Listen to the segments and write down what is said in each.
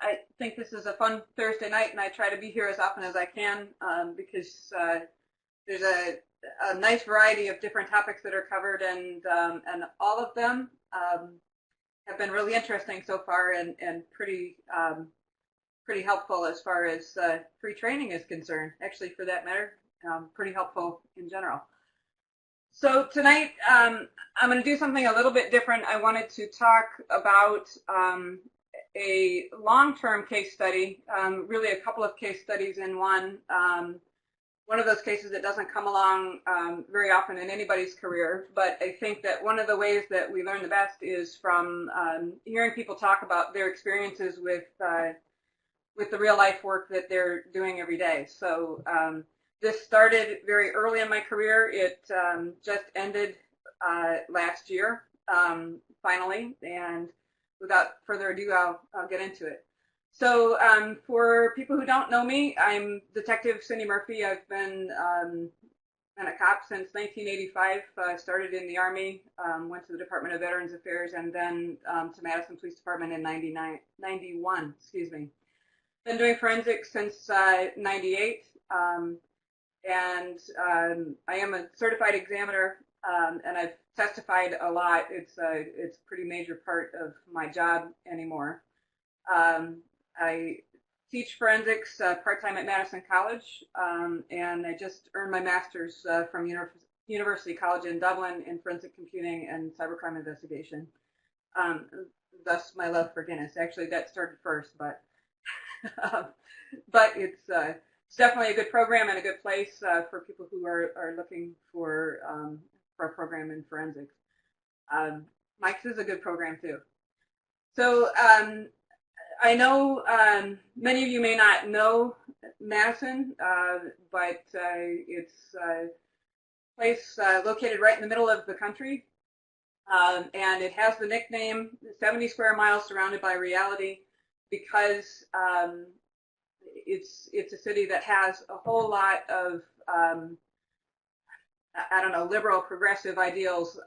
I think this is a fun Thursday night, and I try to be here as often as I can because there's a nice variety of different topics that are covered, and all of them have been really interesting so far, and pretty helpful as far as free training is concerned. Actually, for that matter, pretty helpful in general. So tonight, I'm going to do something a little bit different. I wanted to talk about a long-term case study, really a couple of case studies in one. One of those cases that doesn't come along very often in anybody's career, but I think that one of the ways that we learn the best is from hearing people talk about their experiences with the real-life work that they're doing every day. So this started very early in my career. It just ended last year, finally, and without further ado, I'll get into it. So for people who don't know me, I'm Detective Cindy Murphy. I've been a cop since 1985. Started in the Army, went to the Department of Veterans Affairs, and then to Madison Police Department in 91. Excuse me. Been doing forensics since 98, and I am a certified examiner, and I've testified a lot. It's a pretty major part of my job anymore. I teach forensics part-time at Madison College, and I just earned my master's from University College in Dublin in forensic computing and cybercrime investigation. Thus my love for Guinness. Actually, that started first, but it's definitely a good program and a good place for people who are looking for a program in forensics. Mike's is a good program too. So I know many of you may not know Madison, but it's a place located right in the middle of the country, and it has the nickname 70 square miles surrounded by reality because it's a city that has a whole lot of I don't know, liberal progressive ideals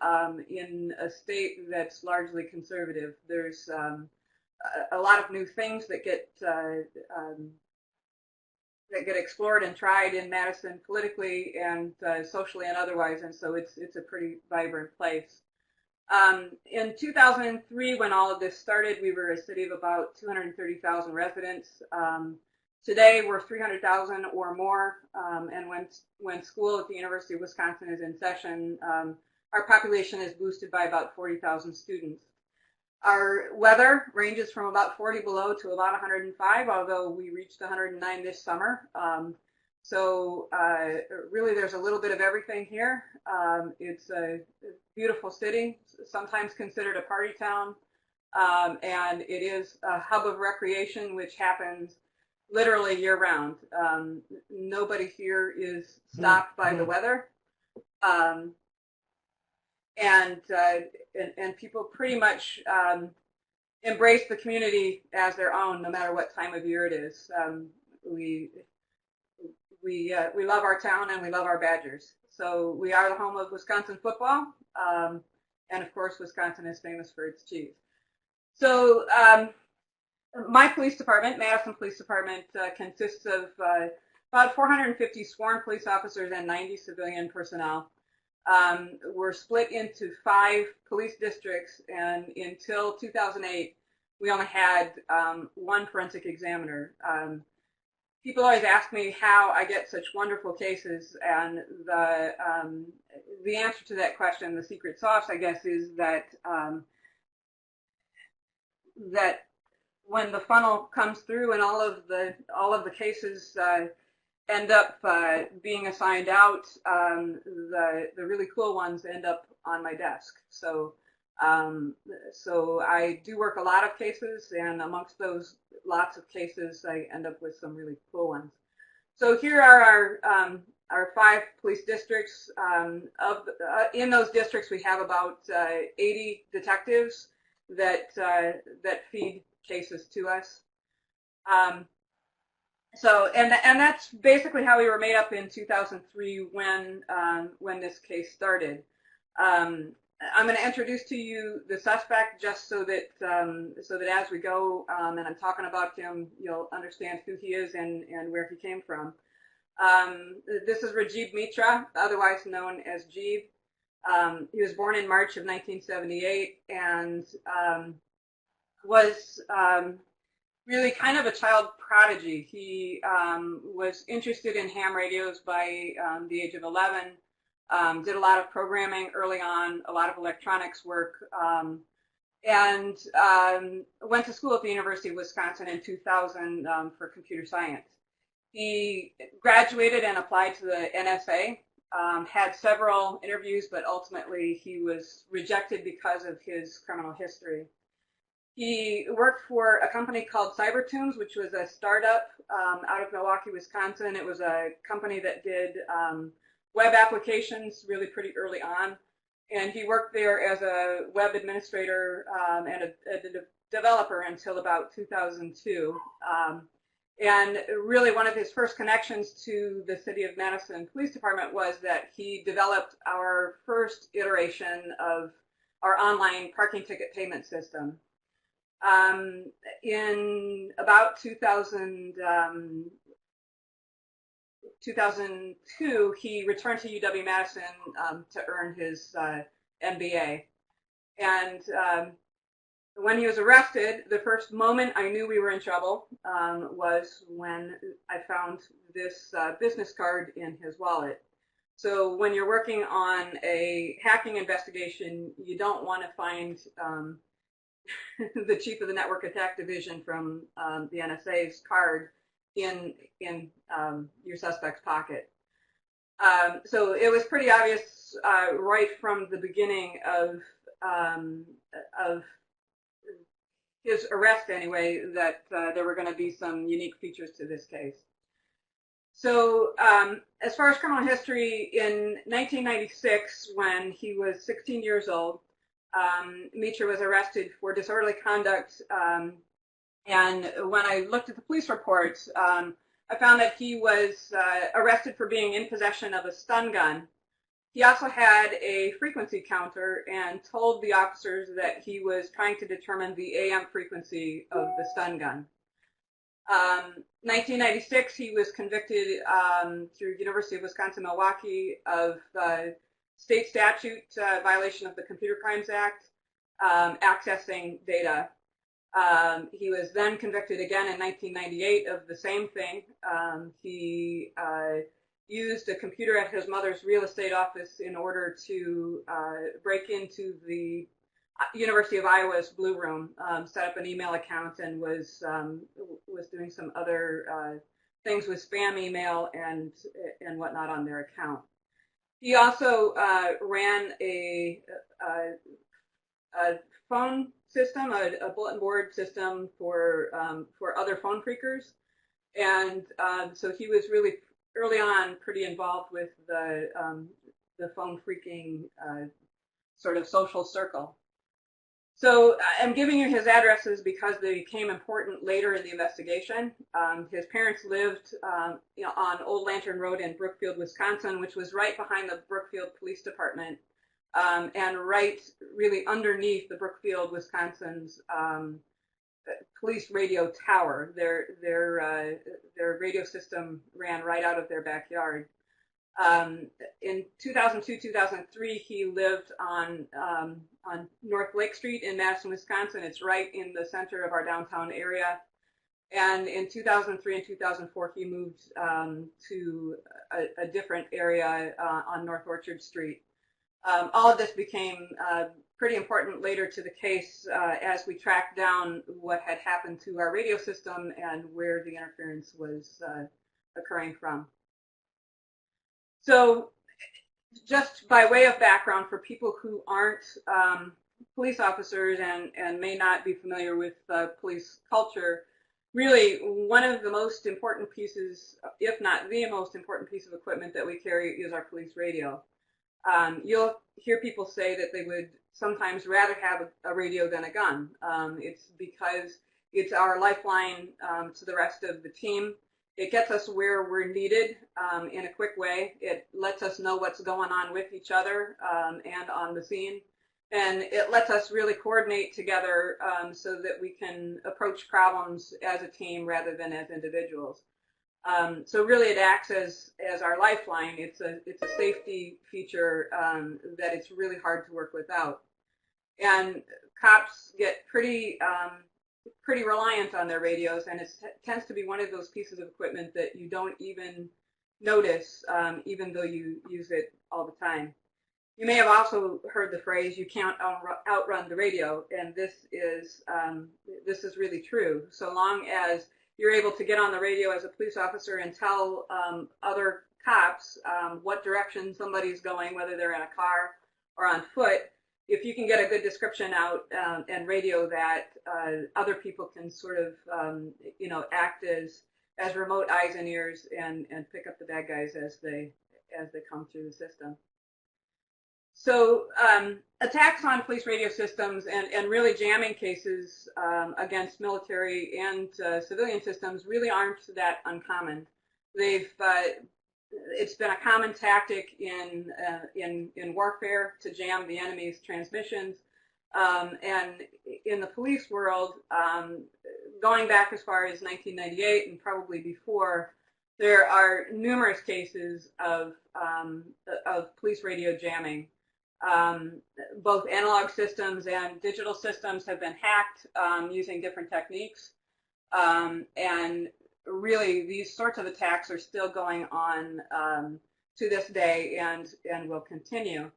in a state that's largely conservative. There's a lot of new things that get explored and tried in Madison politically and socially and otherwise, and so it's a pretty vibrant place. In 2003, when all of this started, we were a city of about 230,000 residents. Today, we're 300,000 or more, and when school at the University of Wisconsin is in session, our population is boosted by about 40,000 students. Our weather ranges from about 40 below to about 105, although we reached 109 this summer. So really, there's a little bit of everything here. It's a beautiful city, sometimes considered a party town, and it is a hub of recreation, which happens literally year-round. Nobody here is stopped by the weather, and people pretty much embrace the community as their own, no matter what time of year it is. We love our town and we love our Badgers. So we are the home of Wisconsin football, and of course, Wisconsin is famous for its cheese. So my police department, Madison Police Department, consists of about 450 sworn police officers and 90 civilian personnel. We're split into 5 police districts, and until 2008, we only had 1 forensic examiner. People always ask me how I get such wonderful cases, and the answer to that question, the secret sauce, I guess, is that that when the funnel comes through and all of the cases end up being assigned out, the really cool ones end up on my desk. So so I do work a lot of cases, and amongst those lots of cases, I end up with some really cool ones. So here are our 5 police districts. In those districts, we have about 80 detectives that feed cases to us. So and that's basically how we were made up in 2003 when this case started. I'm going to introduce to you the suspect just so that as we go and I'm talking about him, you'll understand who he is and where he came from. This is Rajib Mitra, otherwise known as Jeeb. He was born in March of 1978 and was really kind of a child prodigy. He was interested in ham radios by the age of 11. Did a lot of programming early on, a lot of electronics work, and went to school at the University of Wisconsin in 2000 for computer science. He graduated and applied to the NSA, had several interviews, but ultimately he was rejected because of his criminal history. He worked for a company called cyber-terrorism, which was a startup out of Milwaukee, Wisconsin. It was a company that did web applications really pretty early on, and he worked there as a web administrator and a developer until about 2002. And really one of his first connections to the City of Madison Police Department was that he developed our first iteration of our online parking ticket payment system. In about 2002, he returned to UW-Madison to earn his MBA. And when he was arrested, the first moment I knew we were in trouble was when I found this business card in his wallet. So when you're working on a hacking investigation, you don't want to find the chief of the Network Attack Division from the NSA's card in your suspect's pocket. So it was pretty obvious right from the beginning of his arrest anyway that there were going to be some unique features to this case. So as far as criminal history, in 1996, when he was 16 years old, Mitra was arrested for disorderly conduct, and when I looked at the police reports, I found that he was arrested for being in possession of a stun gun. He also had a frequency counter and told the officers that he was trying to determine the AM frequency of the stun gun. 1996, he was convicted through University of Wisconsin-Milwaukee of state statute violation of the Computer Crimes Act, accessing data. He was then convicted again in 1998 of the same thing. He used a computer at his mother's real estate office in order to break into the University of Iowa's Blue Room, set up an email account, and was doing some other things with spam email and whatnot on their account. He also ran a phone system, a bulletin board system for other phone phreakers, and so he was really early on pretty involved with the phone phreaking sort of social circle. So I'm giving you his addresses because they became important later in the investigation. His parents lived on Old Lantern Road in Brookfield, Wisconsin, which was right behind the Brookfield Police Department, and right really underneath the Brookfield, Wisconsin's police radio tower. Their radio system ran right out of their backyard. In 2002-2003, he lived on North Lake Street in Madison, Wisconsin. It's right in the center of our downtown area. And in 2003 and 2004, he moved to a different area on North Orchard Street. All of this became pretty important later to the case as we tracked down what had happened to our radio system and where the interference was occurring from. So just by way of background for people who aren't police officers and may not be familiar with police culture, really one of the most important pieces, if not the most important piece of equipment that we carry is our police radio. You'll hear people say that they would sometimes rather have a radio than a gun. It's because it's our lifeline to the rest of the team. It gets us where we're needed in a quick way. It lets us know what's going on with each other and on the scene. And it lets us really coordinate together so that we can approach problems as a team rather than as individuals. So really it acts as our lifeline. It's a safety feature that it's really hard to work without. And cops get pretty reliant on their radios, and it tends to be one of those pieces of equipment that you don't even notice, even though you use it all the time. You may have also heard the phrase, "You can't outrun the radio," and this is really true. So long as you're able to get on the radio as a police officer and tell other cops what direction somebody's going, whether they're in a car or on foot, if you can get a good description out and radio that, other people can sort of, act as remote eyes and ears and pick up the bad guys as they come through the system. So attacks on police radio systems and really jamming cases against military and civilian systems really aren't that uncommon. It's been a common tactic in warfare to jam the enemy's transmissions, and in the police world, going back as far as 1998 and probably before, there are numerous cases of police radio jamming. Both analog systems and digital systems have been hacked using different techniques, and really these sorts of attacks are still going on to this day and will continue.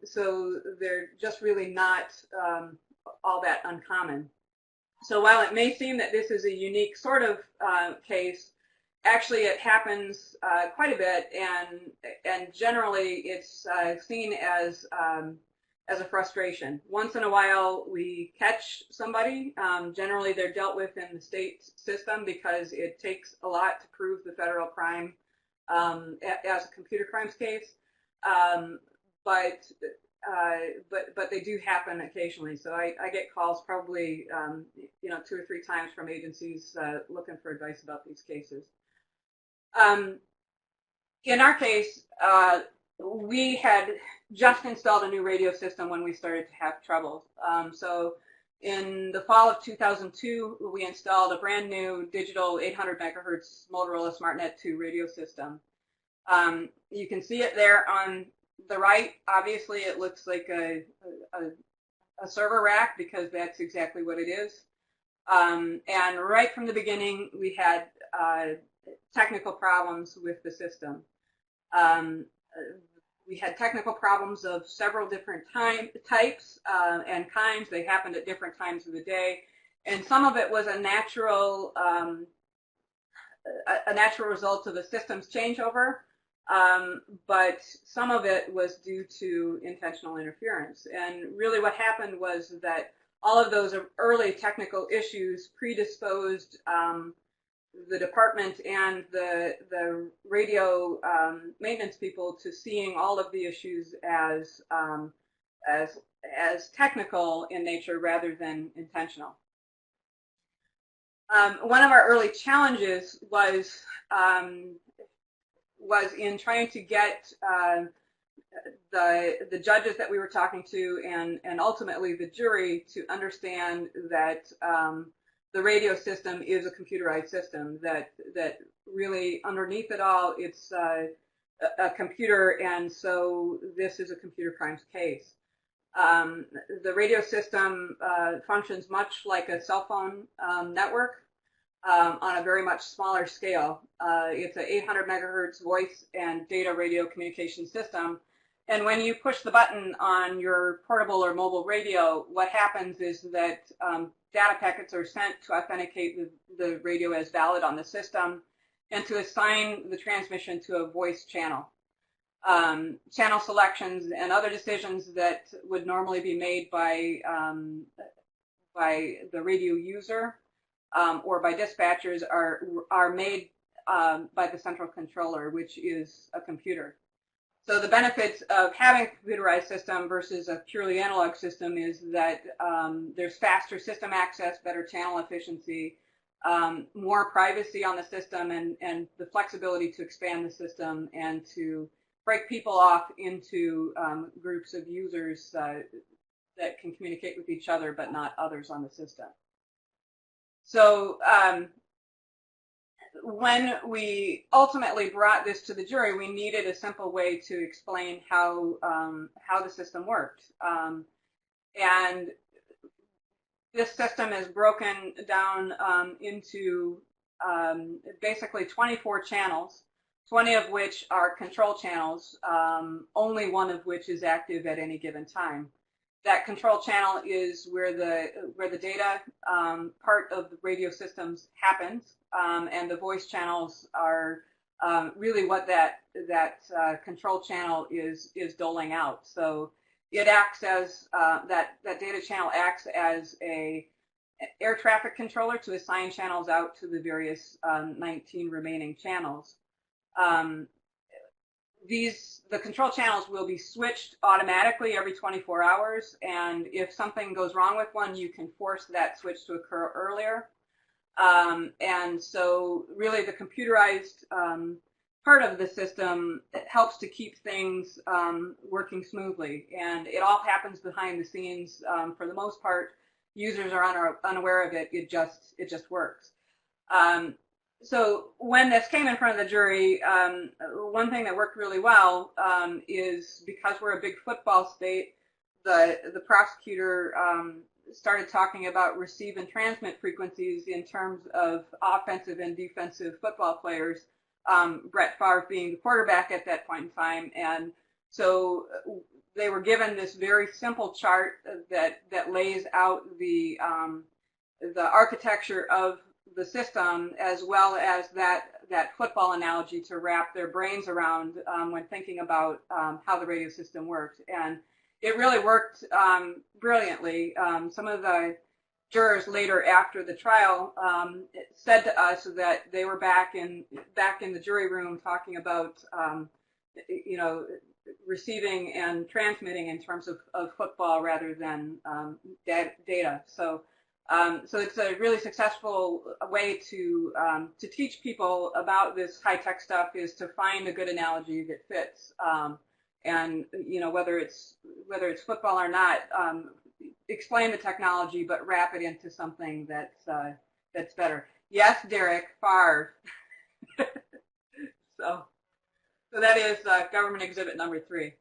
So they're just really not all that uncommon. So while it may seem that this is a unique sort of case, actually it happens quite a bit, and generally it's seen as a frustration. Once in a while we catch somebody. Generally they're dealt with in the state system because it takes a lot to prove the federal crime as a computer crimes case. But they do happen occasionally. So I get calls probably 2 or 3 times from agencies looking for advice about these cases. In our case, we had just installed a new radio system when we started to have trouble. So in the fall of 2002, we installed a brand new digital 800 megahertz Motorola SmartNet 2 radio system. You can see it there on the right. Obviously, it looks like a server rack because that's exactly what it is. And right from the beginning, we had technical problems with the system. We had technical problems of several different types and kinds. They happened at different times of the day, and some of it was a natural result of the system's changeover, but some of it was due to intentional interference. And really what happened was that all of those early technical issues predisposed the department and the radio maintenance people to seeing all of the issues as technical in nature rather than intentional. One of our early challenges was in trying to get the judges that we were talking to and ultimately the jury to understand that the radio system is a computerized system, that really underneath it all it's a computer, and so this is a computer crimes case. The radio system functions much like a cell phone network on a very much smaller scale. It's an 800 megahertz voice and data radio communication system. And when you push the button on your portable or mobile radio, what happens is that data packets are sent to authenticate the radio as valid on the system and to assign the transmission to a voice channel. Channel selections and other decisions that would normally be made by the radio user or by dispatchers are made by the central controller, which is a computer. So the benefits of having a computerized system versus a purely analog system is that there's faster system access, better channel efficiency, more privacy on the system, and the flexibility to expand the system and to break people off into groups of users that can communicate with each other but not others on the system. So when we ultimately brought this to the jury, we needed a simple way to explain how the system worked. And this system is broken down into basically 24 channels, 20 of which are control channels, only one of which is active at any given time. That control channel is where the data part of the radio systems happens, and the voice channels are really what that control channel is doling out. So it acts as that data channel acts as a air traffic controller to assign channels out to the various 19 remaining channels. The control channels will be switched automatically every 24 hours, and if something goes wrong with one, you can force that switch to occur earlier. And so really the computerized part of the system helps to keep things working smoothly, and it all happens behind the scenes. For the most part, users are unaware of it. It just works. So when this came in front of the jury, one thing that worked really well is because we're a big football state, the prosecutor started talking about receive and transmit frequencies in terms of offensive and defensive football players, Brett Favre being the quarterback at that point in time. And so they were given this very simple chart that lays out the architecture of the system, as well as that football analogy to wrap their brains around when thinking about how the radio system worked. And it really worked brilliantly. Some of the jurors later, after the trial, said to us that they were back in the jury room talking about receiving and transmitting in terms of football rather than data. So it's a really successful way to teach people about this high-tech stuff, is to find a good analogy that fits. And whether it's football or not, explain the technology, but wrap it into something that's better. Yes, Derek, Favre. So that is government exhibit number 3.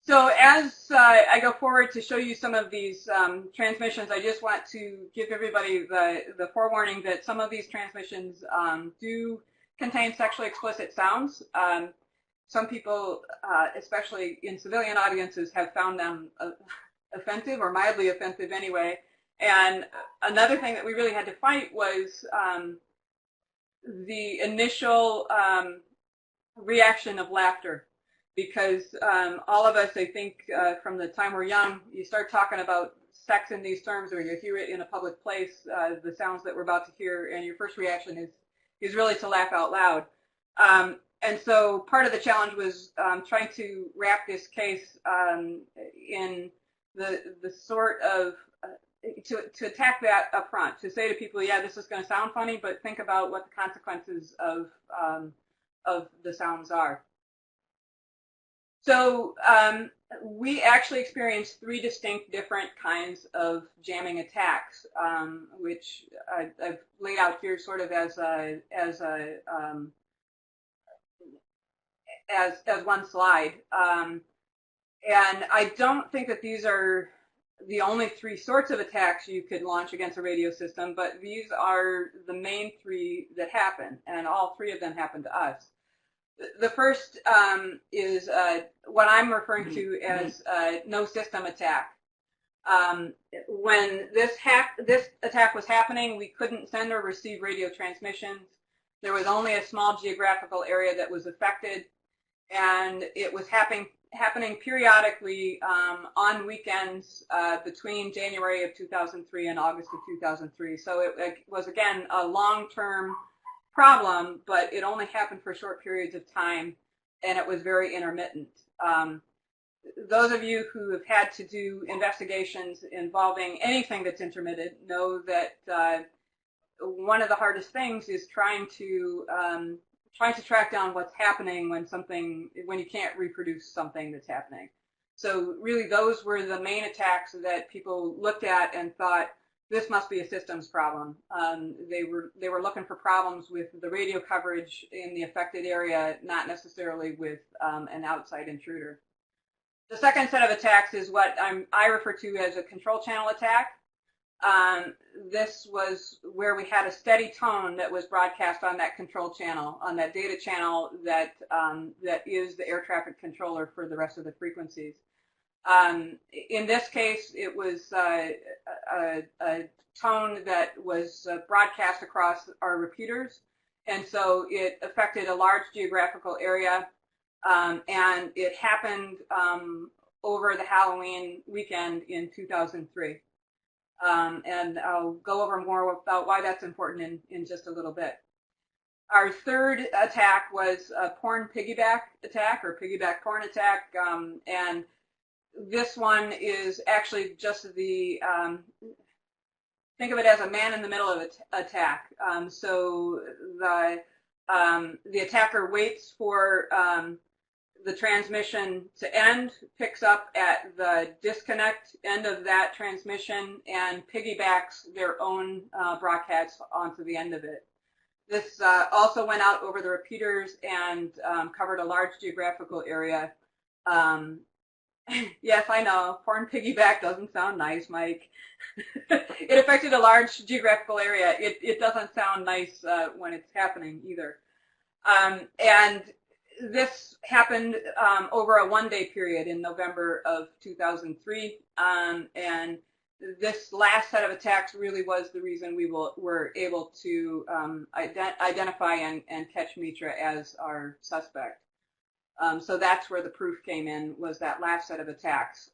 So as I go forward to show you some of these transmissions, I just want to give everybody the forewarning that some of these transmissions do contain sexually explicit sounds. Some people, especially in civilian audiences, have found them offensive or mildly offensive anyway. And another thing that we really had to fight was the initial reaction of laughter. Because all of us, I think, from the time we're young, you start talking about sex in these terms, or you hear it in a public place, the sounds that we're about to hear, and your first reaction is really to laugh out loud. And so part of the challenge was trying to wrap this case in the sort of to attack that up front, to say to people, yeah, this is going to sound funny, but think about what the consequences of the sounds are. So we actually experienced 3 distinct different kinds of jamming attacks, which I've laid out here sort of as one slide. And I don't think that these are the only 3 sorts of attacks you could launch against a radio system, but these are the main 3 that happen, and all 3 of them happen to us. The first is what I'm referring to as no system attack. When this attack was happening, we couldn't send or receive radio transmissions. There was only a small geographical area that was affected, and it was happening periodically on weekends between January of 2003 and August of 2003. So it was, again, a long-term problem, but it only happened for short periods of time, and it was very intermittent. Those of you who have had to do investigations involving anything that's intermittent know that one of the hardest things is trying to trying to track down what's happening when you can't reproduce something that's happening. So really those were the main attacks that people looked at and thought, this must be a systems problem. They were looking for problems with the radio coverage in the affected area, not necessarily with an outside intruder. The second set of attacks is what I refer to as a control channel attack. This was where we had a steady tone that was broadcast on that control channel, on that data channel that is the air traffic controller for the rest of the frequencies. In this case, it was a tone that was broadcast across our repeaters, and so it affected a large geographical area, and it happened over the Halloween weekend in 2003. And I'll go over more about why that's important in just a little bit. Our third attack was a porn piggyback attack, or piggyback porn attack, and this one is actually just the, think of it as a man-in-the-middle of attack. So the attacker waits for the transmission to end, picks up at the disconnect end of that transmission, and piggybacks their own broadcast onto the end of it. This also went out over the repeaters and covered a large geographical area. Yes, I know, porn piggyback doesn't sound nice, Mike. It affected a large geographical area. It doesn't sound nice when it's happening either. And this happened over a one-day period in November of 2003, and this last set of attacks really was the reason we were able to identify and catch Mitra as our suspect. So that's where the proof came in, was that last set of attacks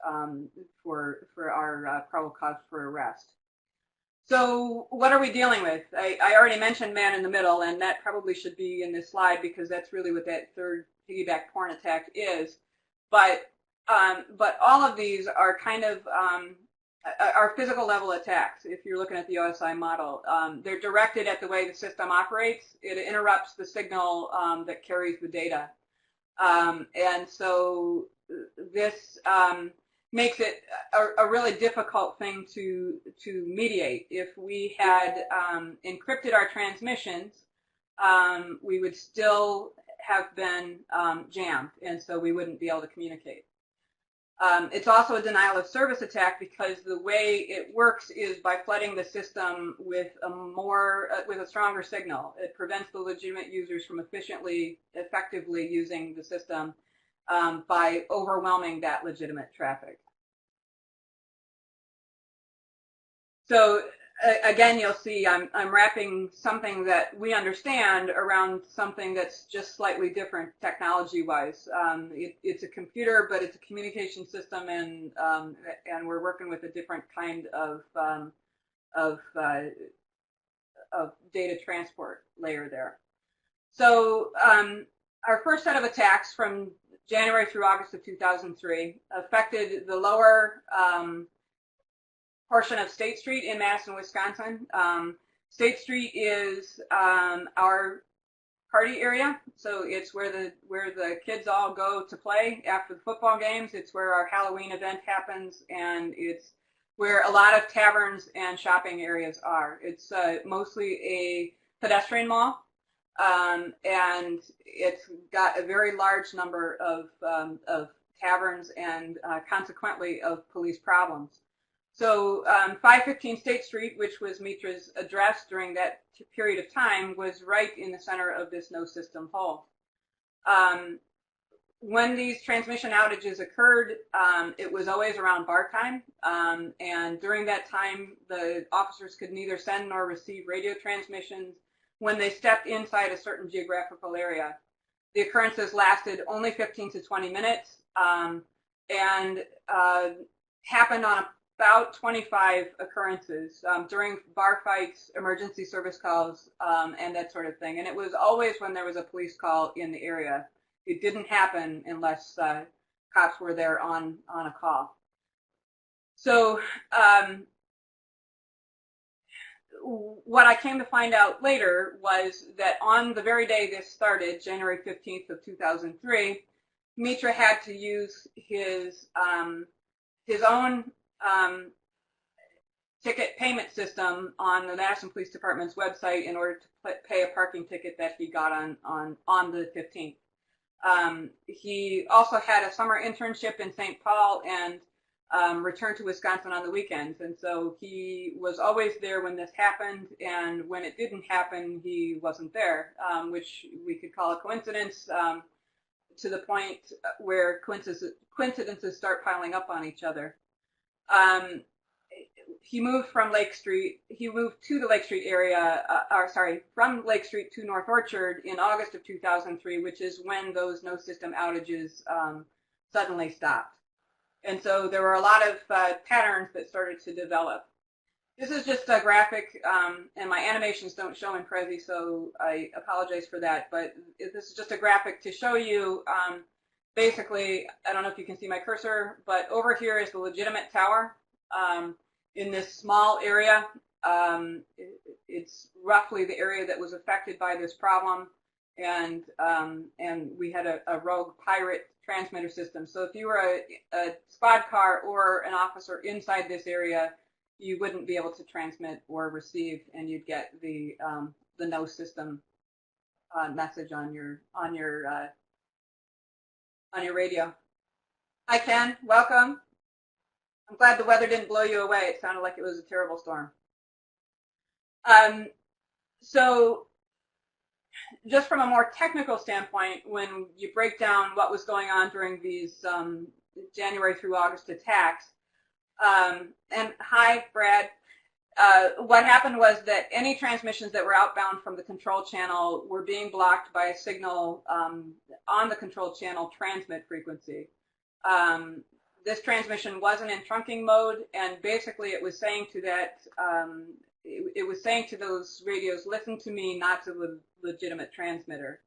for our probable cause for arrest. So what are we dealing with? I already mentioned man in the middle, and that probably should be in this slide because that's really what that third piggyback porn attack is. But all of these are kind of are physical level attacks. If you're looking at the OSI model, they're directed at the way the system operates. It interrupts the signal that carries the data, and so this makes it a really difficult thing to mediate. If we had encrypted our transmissions, we would still have been jammed, and so we wouldn't be able to communicate. It's also a denial of service attack because the way it works is by flooding the system with a stronger signal. It prevents the legitimate users from effectively using the system by overwhelming that legitimate traffic. So again, you'll see I'm wrapping something that we understand around something that's just slightly different technology-wise. It's a computer, but it's a communication system, and we're working with a different kind of data transport layer there. So our first set of attacks from January through August of 2003 affected the lower portion of State Street in Madison, Wisconsin. State Street is our party area, so it's where the kids all go to play after the football games. It's where our Halloween event happens, and it's where a lot of taverns and shopping areas are. It's mostly a pedestrian mall, and it's got a very large number of taverns and consequently of police problems. So 515 State Street, which was Mitra's address during that period of time, was right in the center of this no system hole. When these transmission outages occurred, it was always around bar time, and during that time, the officers could neither send nor receive radio transmissions when they stepped inside a certain geographical area. The occurrences lasted only 15 to 20 minutes and happened on about 25 occurrences during bar fights, emergency service calls, and that sort of thing. And it was always when there was a police call in the area. It didn't happen unless cops were there on a call. So what I came to find out later was that on the very day this started, January 15th of 2003, Mitra had to use his own ticket payment system on the Madison Police Department's website in order to pay a parking ticket that he got on the 15th. He also had a summer internship in St. Paul and returned to Wisconsin on the weekends. And so he was always there when this happened, and when it didn't happen, he wasn't there, which we could call a coincidence, to the point where coincidences start piling up on each other. He moved from Lake Street. He moved to the Lake Street area, from Lake Street to North Orchard in August of 2003, which is when those no system outages suddenly stopped. And so there were a lot of patterns that started to develop. This is just a graphic, and my animations don't show in Prezi, so I apologize for that. But this is just a graphic to show you, basically, I don't know if you can see my cursor, but over here is the legitimate tower. In this small area, it's roughly the area that was affected by this problem, and we had a rogue pirate transmitter system. So if you were a squad car or an officer inside this area, you wouldn't be able to transmit or receive, and you'd get the no system message on your radio. Hi Ken, welcome. I'm glad the weather didn't blow you away. It sounded like it was a terrible storm. So just from a more technical standpoint, when you break down what was going on during these January through August attacks, and hi, Brad, what happened was that any transmissions that were outbound from the control channel were being blocked by a signal on the control channel transmit frequency. This transmission wasn't in trunking mode, and basically it was saying to that, it was saying to those radios, listen to me, not to the legitimate transmitter.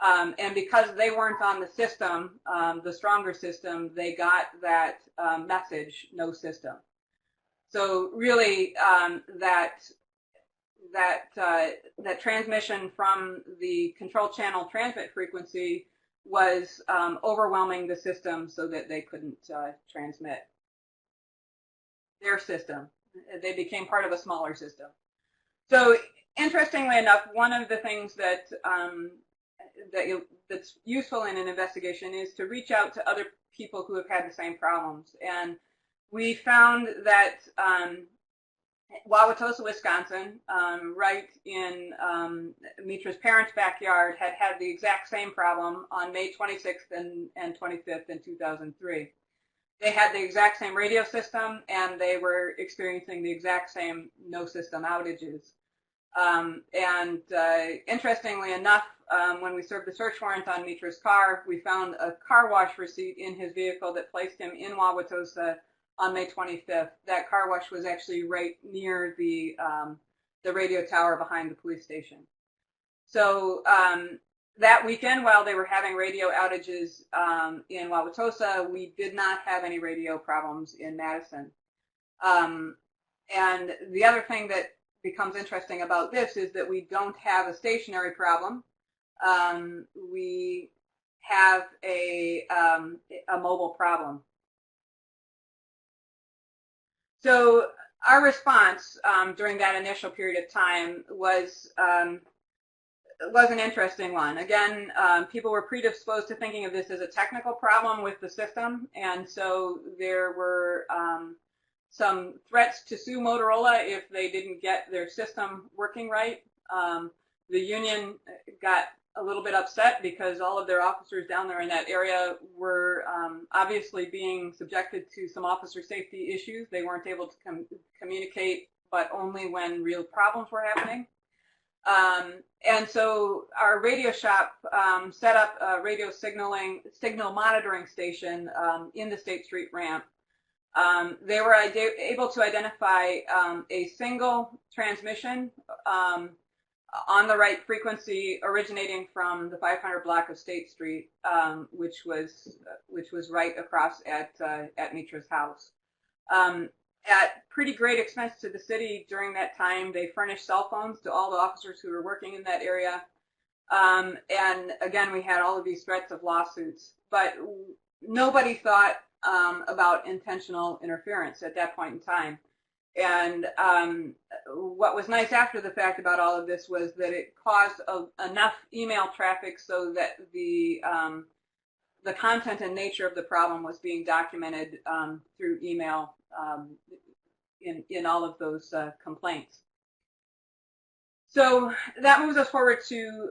And because they weren't on the system, the stronger system, they got that message, no system. So really, that transmission from the control channel transmit frequency was overwhelming the system so that they couldn't transmit their system. They became part of a smaller system. So interestingly enough, one of the things that's useful in an investigation is to reach out to other people who have had the same problems. And we found that Wauwatosa, Wisconsin, right in Mitra's parents' backyard, had the exact same problem on May 26th and 25th in 2003. They had the exact same radio system, and they were experiencing the exact same no system outages. Interestingly enough, when we served the search warrant on Mitra's car, we found a car wash receipt in his vehicle that placed him in Wauwatosa on May 25th. That car wash was actually right near the radio tower behind the police station. So that weekend, while they were having radio outages in Wauwatosa, we did not have any radio problems in Madison. And the other thing that becomes interesting about this is that we don't have a stationary problem. We have a mobile problem. So our response during that initial period of time was an interesting one. Again, people were predisposed to thinking of this as a technical problem with the system, and so there were some threats to sue Motorola if they didn't get their system working right. The union got a little bit upset because all of their officers down there in that area were obviously being subjected to some officer safety issues. They weren't able to communicate, but only when real problems were happening. And so our radio shop set up a radio signal monitoring station in the State Street ramp. They were able to identify a single transmission on the right frequency originating from the 500 block of State Street, which was right across at Mitra's house. at pretty great expense to the city during that time. They furnished cell phones to all the officers who were working in that area. And again, we had all of these threats of lawsuits, but nobody thought about intentional interference at that point in time. And what was nice after the fact about all of this was that it caused enough email traffic so that the content and nature of the problem was being documented through email in all of those complaints. So that moves us forward to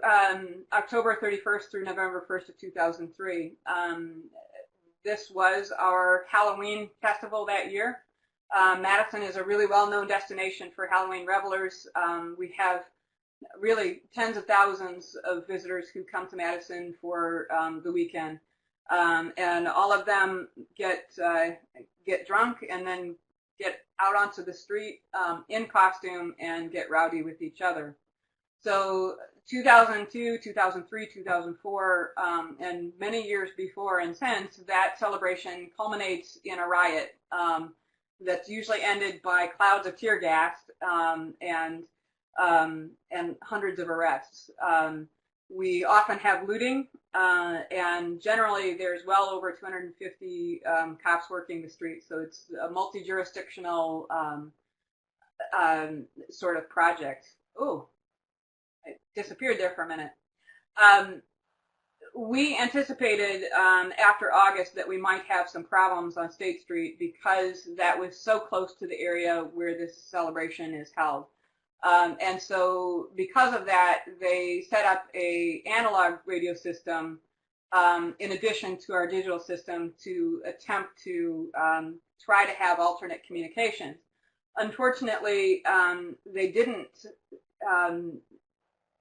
October 31st through November 1st of 2003. This was our Halloween festival that year. Madison is a really well-known destination for Halloween revelers. We have really tens of thousands of visitors who come to Madison for the weekend. And all of them get drunk and then get out onto the street in costume and get rowdy with each other. So 2002, 2003, 2004, and many years before and since, that celebration culminates in a riot that's usually ended by clouds of tear gas and hundreds of arrests. We often have looting, and generally there's well over 250 cops working the streets, so it's a multi-jurisdictional sort of project. Oh, it disappeared there for a minute. We anticipated after August that we might have some problems on State Street because that was so close to the area where this celebration is held. And so because of that, they set up an analog radio system in addition to our digital system to attempt to try to have alternate communications. Unfortunately, they didn't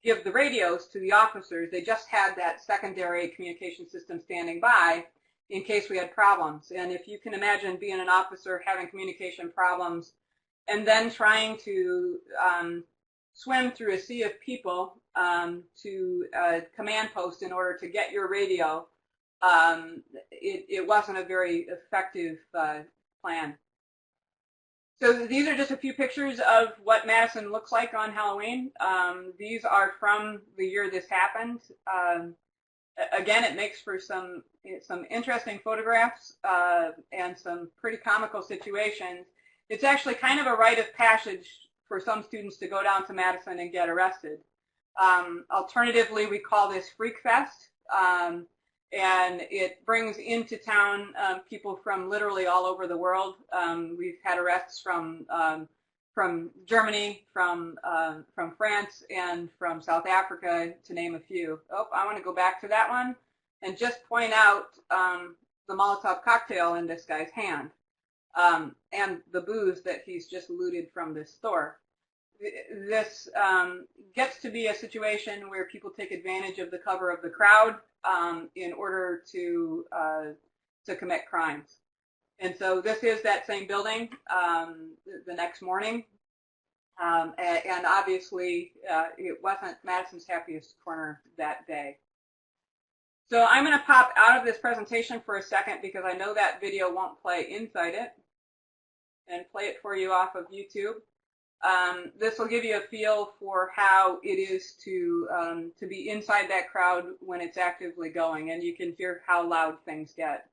give the radios to the officers. They just had that secondary communication system standing by in case we had problems. And if you can imagine being an officer having communication problems and then trying to swim through a sea of people to a command post in order to get your radio, it wasn't a very effective plan. So these are just a few pictures of what Madison looks like on Halloween. These are from the year this happened. Again, it makes for some interesting photographs and some pretty comical situations. It's actually kind of a rite of passage for some students to go down to Madison and get arrested. Alternatively, we call this Freak Fest, and it brings into town people from literally all over the world. We've had arrests from Germany, from France, and from South Africa, to name a few. Oh, I want to go back to that one and just point out the Molotov cocktail in this guy's hand. And the booze that he's just looted from this store. This gets to be a situation where people take advantage of the cover of the crowd in order to commit crimes. And so this is that same building the next morning. And obviously, it wasn't Madison's happiest corner that day. So I'm going to pop out of this presentation for a second because I know that video won't play inside it, and play it for you off of YouTube. This will give you a feel for how it is to be inside that crowd when it's actively going, and you can hear how loud things get.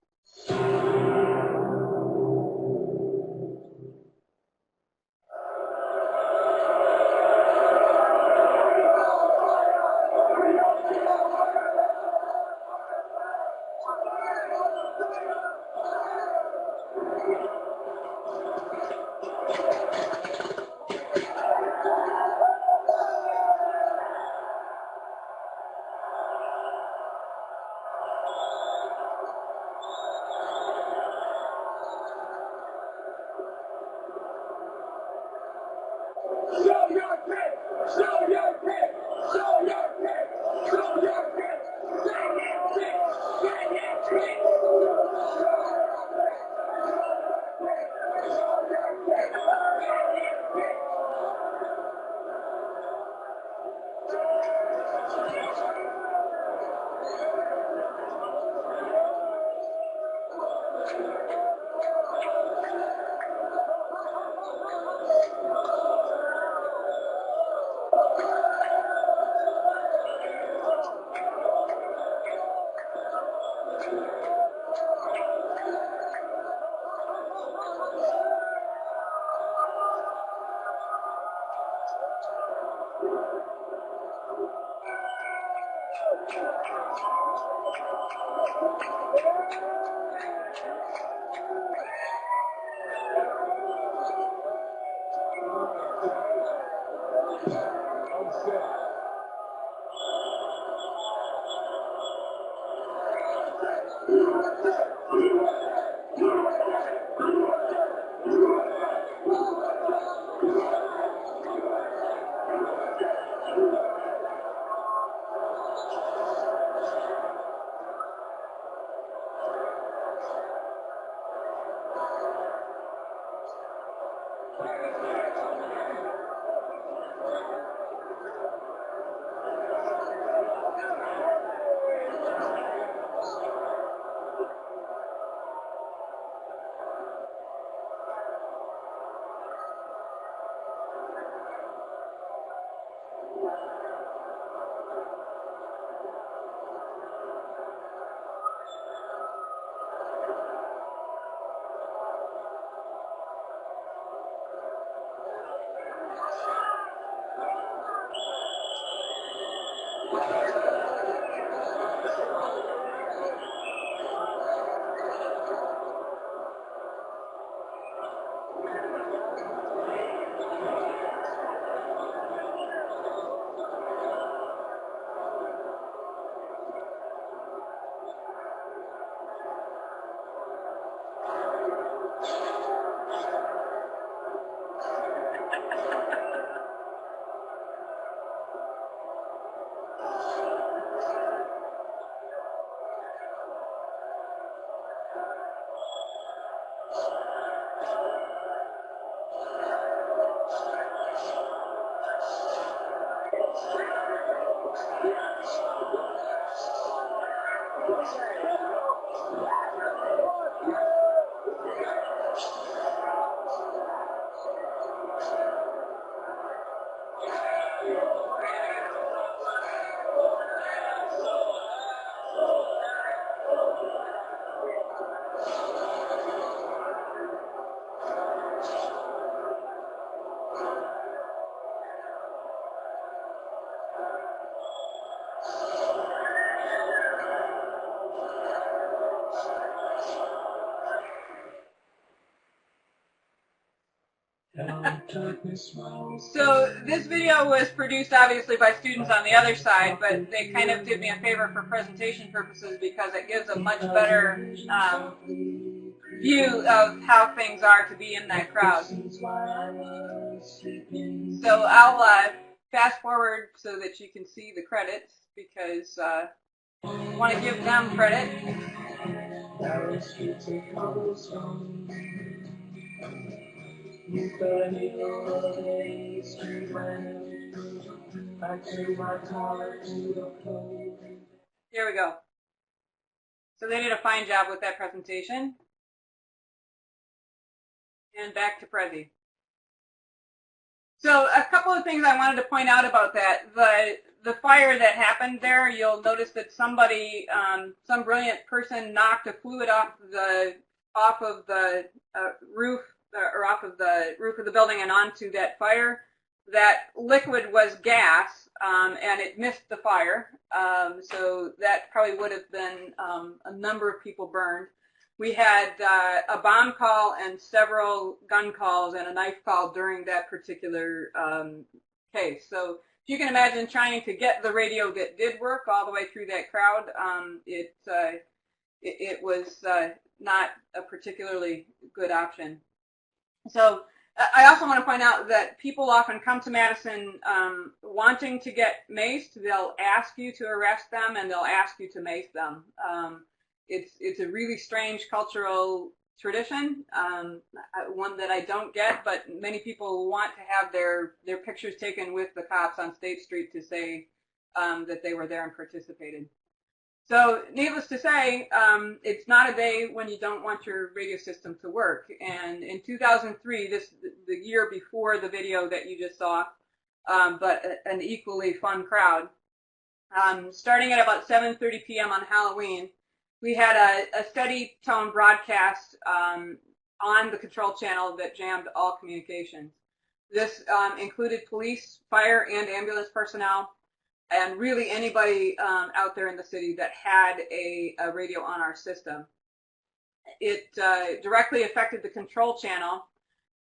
So this video was produced obviously by students on the other side, but they kind of did me a favor for presentation purposes because it gives a much better view of how things are to be in that crowd. So I'll fast forward so that you can see the credits because I want to give them credit. Here we go. So they did a fine job with that presentation. And back to Prezi. So a couple of things I wanted to point out about that. The fire that happened there, you'll notice that somebody, some brilliant person knocked a fluid off of the roof, or off of the roof of the building and onto that fire. That liquid was gas, and it missed the fire. So that probably would have been a number of people burned. We had a bomb call and several gun calls and a knife call during that particular case. So if you can imagine trying to get the radio that did work all the way through that crowd, it was not a particularly good option. So I also want to point out that people often come to Madison wanting to get maced. They'll ask you to arrest them and they'll ask you to mace them. It's a really strange cultural tradition, one that I don't get, but many people want to have their pictures taken with the cops on State Street to say that they were there and participated. So needless to say, it's not a day when you don't want your radio system to work. And in 2003, the year before the video that you just saw, but an equally fun crowd, starting at about 7:30 p.m. on Halloween, we had a steady tone broadcast on the control channel that jammed all communications. This included police, fire, and ambulance personnel, and really anybody out there in the city that had a radio on our system. It directly affected the control channel,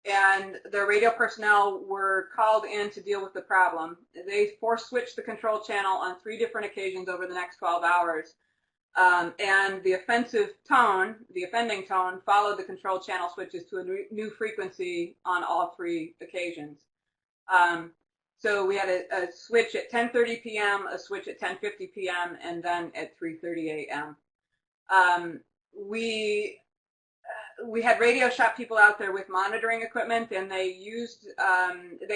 and the radio personnel were called in to deal with the problem. They force switched the control channel on 3 different occasions over the next 12 hours. And the offending tone, followed the control channel switches to a new frequency on all 3 occasions. So we had a switch at 10:30 p.m., a switch at 10:50 p.m., and then at 3:30 a.m. We had radio shop people out there with monitoring equipment, and they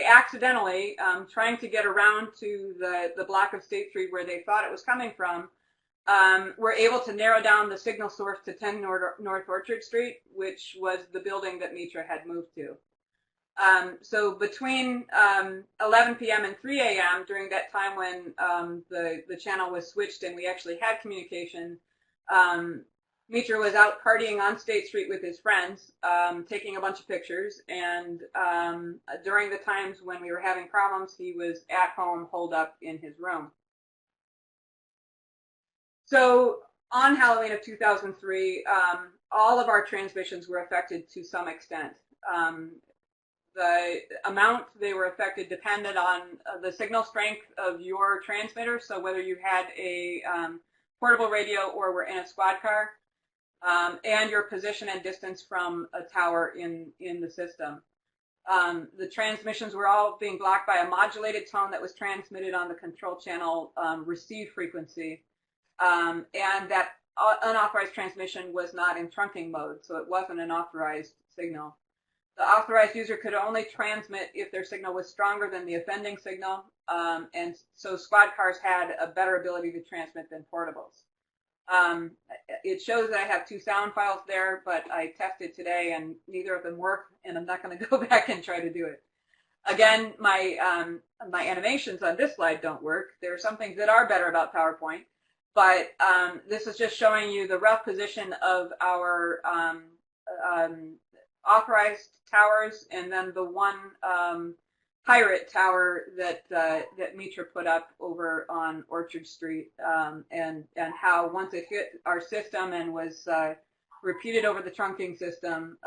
accidentally, trying to get around to the block of State Street where they thought it was coming from, were able to narrow down the signal source to 10 North Orchard Street, which was the building that Mitra had moved to. So between 11 p.m. and 3 a.m., during that time when the channel was switched and we actually had communication, Mitra was out partying on State Street with his friends, taking a bunch of pictures, and during the times when we were having problems, he was at home, holed up in his room. So on Halloween of 2003, all of our transmissions were affected to some extent. The amount they were affected depended on the signal strength of your transmitter, so whether you had a portable radio or were in a squad car, and your position and distance from a tower in the system. The transmissions were all being blocked by a modulated tone that was transmitted on the control channel receive frequency, and that unauthorized transmission was not in trunking mode, so it wasn't an authorized signal. The authorized user could only transmit if their signal was stronger than the offending signal, and so squad cars had a better ability to transmit than portables. It shows that I have 2 sound files there, but I tested today and neither of them work, and I'm not going to go back and try to do it. Again, my animations on this slide don't work. There are some things that are better about PowerPoint, but this is just showing you the rough position of our authorized towers, and then the one pirate tower that Mitra put up over on Orchard Street, and how once it hit our system and was repeated over the trunking system,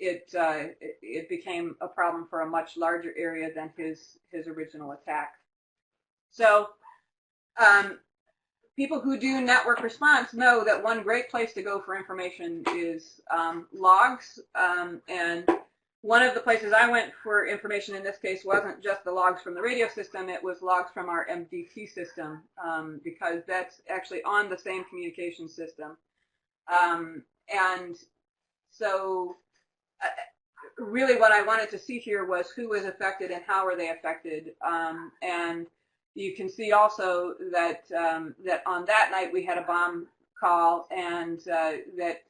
it became a problem for a much larger area than his original attack. So people who do network response know that one great place to go for information is logs, and one of the places I went for information in this case wasn't just the logs from the radio system, it was logs from our MDT system, because that's actually on the same communication system. And so really what I wanted to see here was who was affected and how were they affected. And you can see also that that on that night we had a bomb call, and that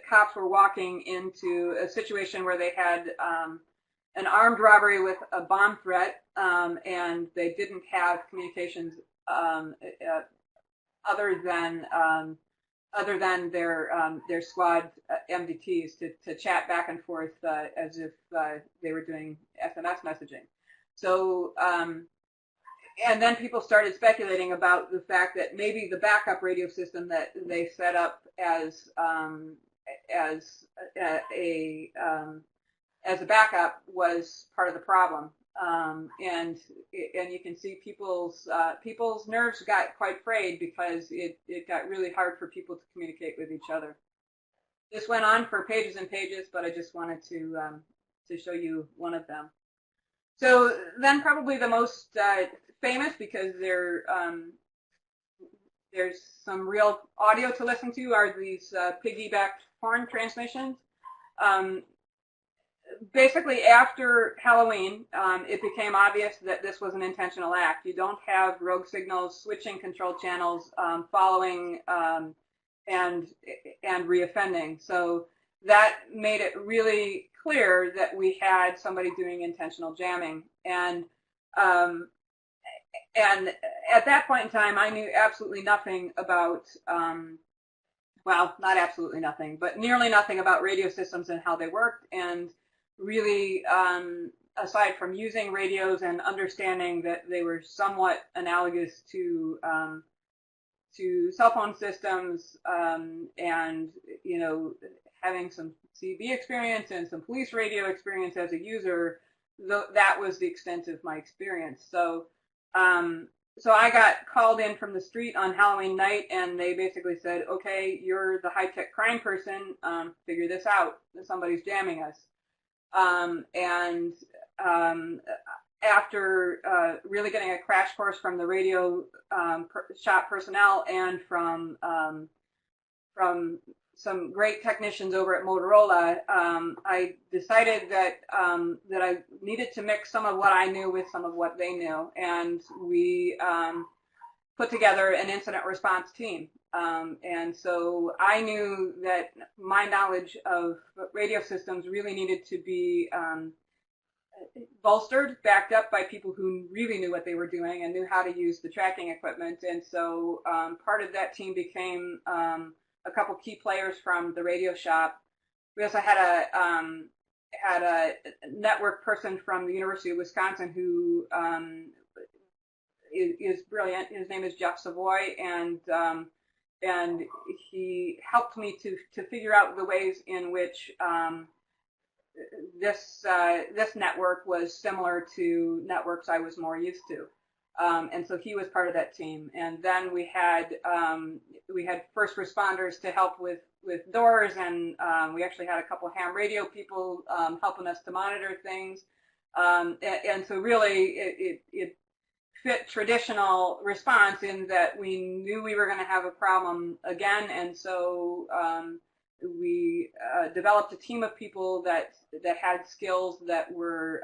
cops were walking into a situation where they had an armed robbery with a bomb threat, and they didn't have communications other than their squad MDTs to chat back and forth as if they were doing SMS messaging. So and then people started speculating about the fact that maybe the backup radio system that they set up as a backup was part of the problem, and you can see people's nerves got quite frayed because it got really hard for people to communicate with each other. This went on for pages and pages, but I just wanted to show you one of them. So then probably the most famous, because there's some real audio to listen to, are these piggybacked porn transmissions. Basically, after Halloween, it became obvious that this was an intentional act. You don't have rogue signals switching control channels, following and reoffending. So that made it really clear that we had somebody doing intentional jamming. And at that point in time, I knew absolutely nothing about, well, not absolutely nothing, but nearly nothing about radio systems and how they worked, and really aside from using radios and understanding that they were somewhat analogous to cell phone systems, and having some CB experience and some police radio experience as a user, that was the extent of my experience. So I got called in from the street on Halloween night, and they basically said, okay, you're the high-tech crime person, figure this out, somebody's jamming us. After really getting a crash course from the radio shop personnel and from some great technicians over at Motorola, I decided that I needed to mix some of what I knew with some of what they knew, and we put together an incident response team. And so I knew that my knowledge of radio systems really needed to be bolstered, backed up by people who really knew what they were doing and knew how to use the tracking equipment. And so part of that team became a couple key players from the radio shop. We also had a network person from the University of Wisconsin who is brilliant. His name is Jeff Savoy, and he helped me to figure out the ways in which this network was similar to networks I was more used to. And so he was part of that team. And then we had first responders to help with doors, and we actually had a couple of ham radio people helping us to monitor things. And so really it fit traditional response in that we knew we were going to have a problem again, and so we developed a team of people that had skills that were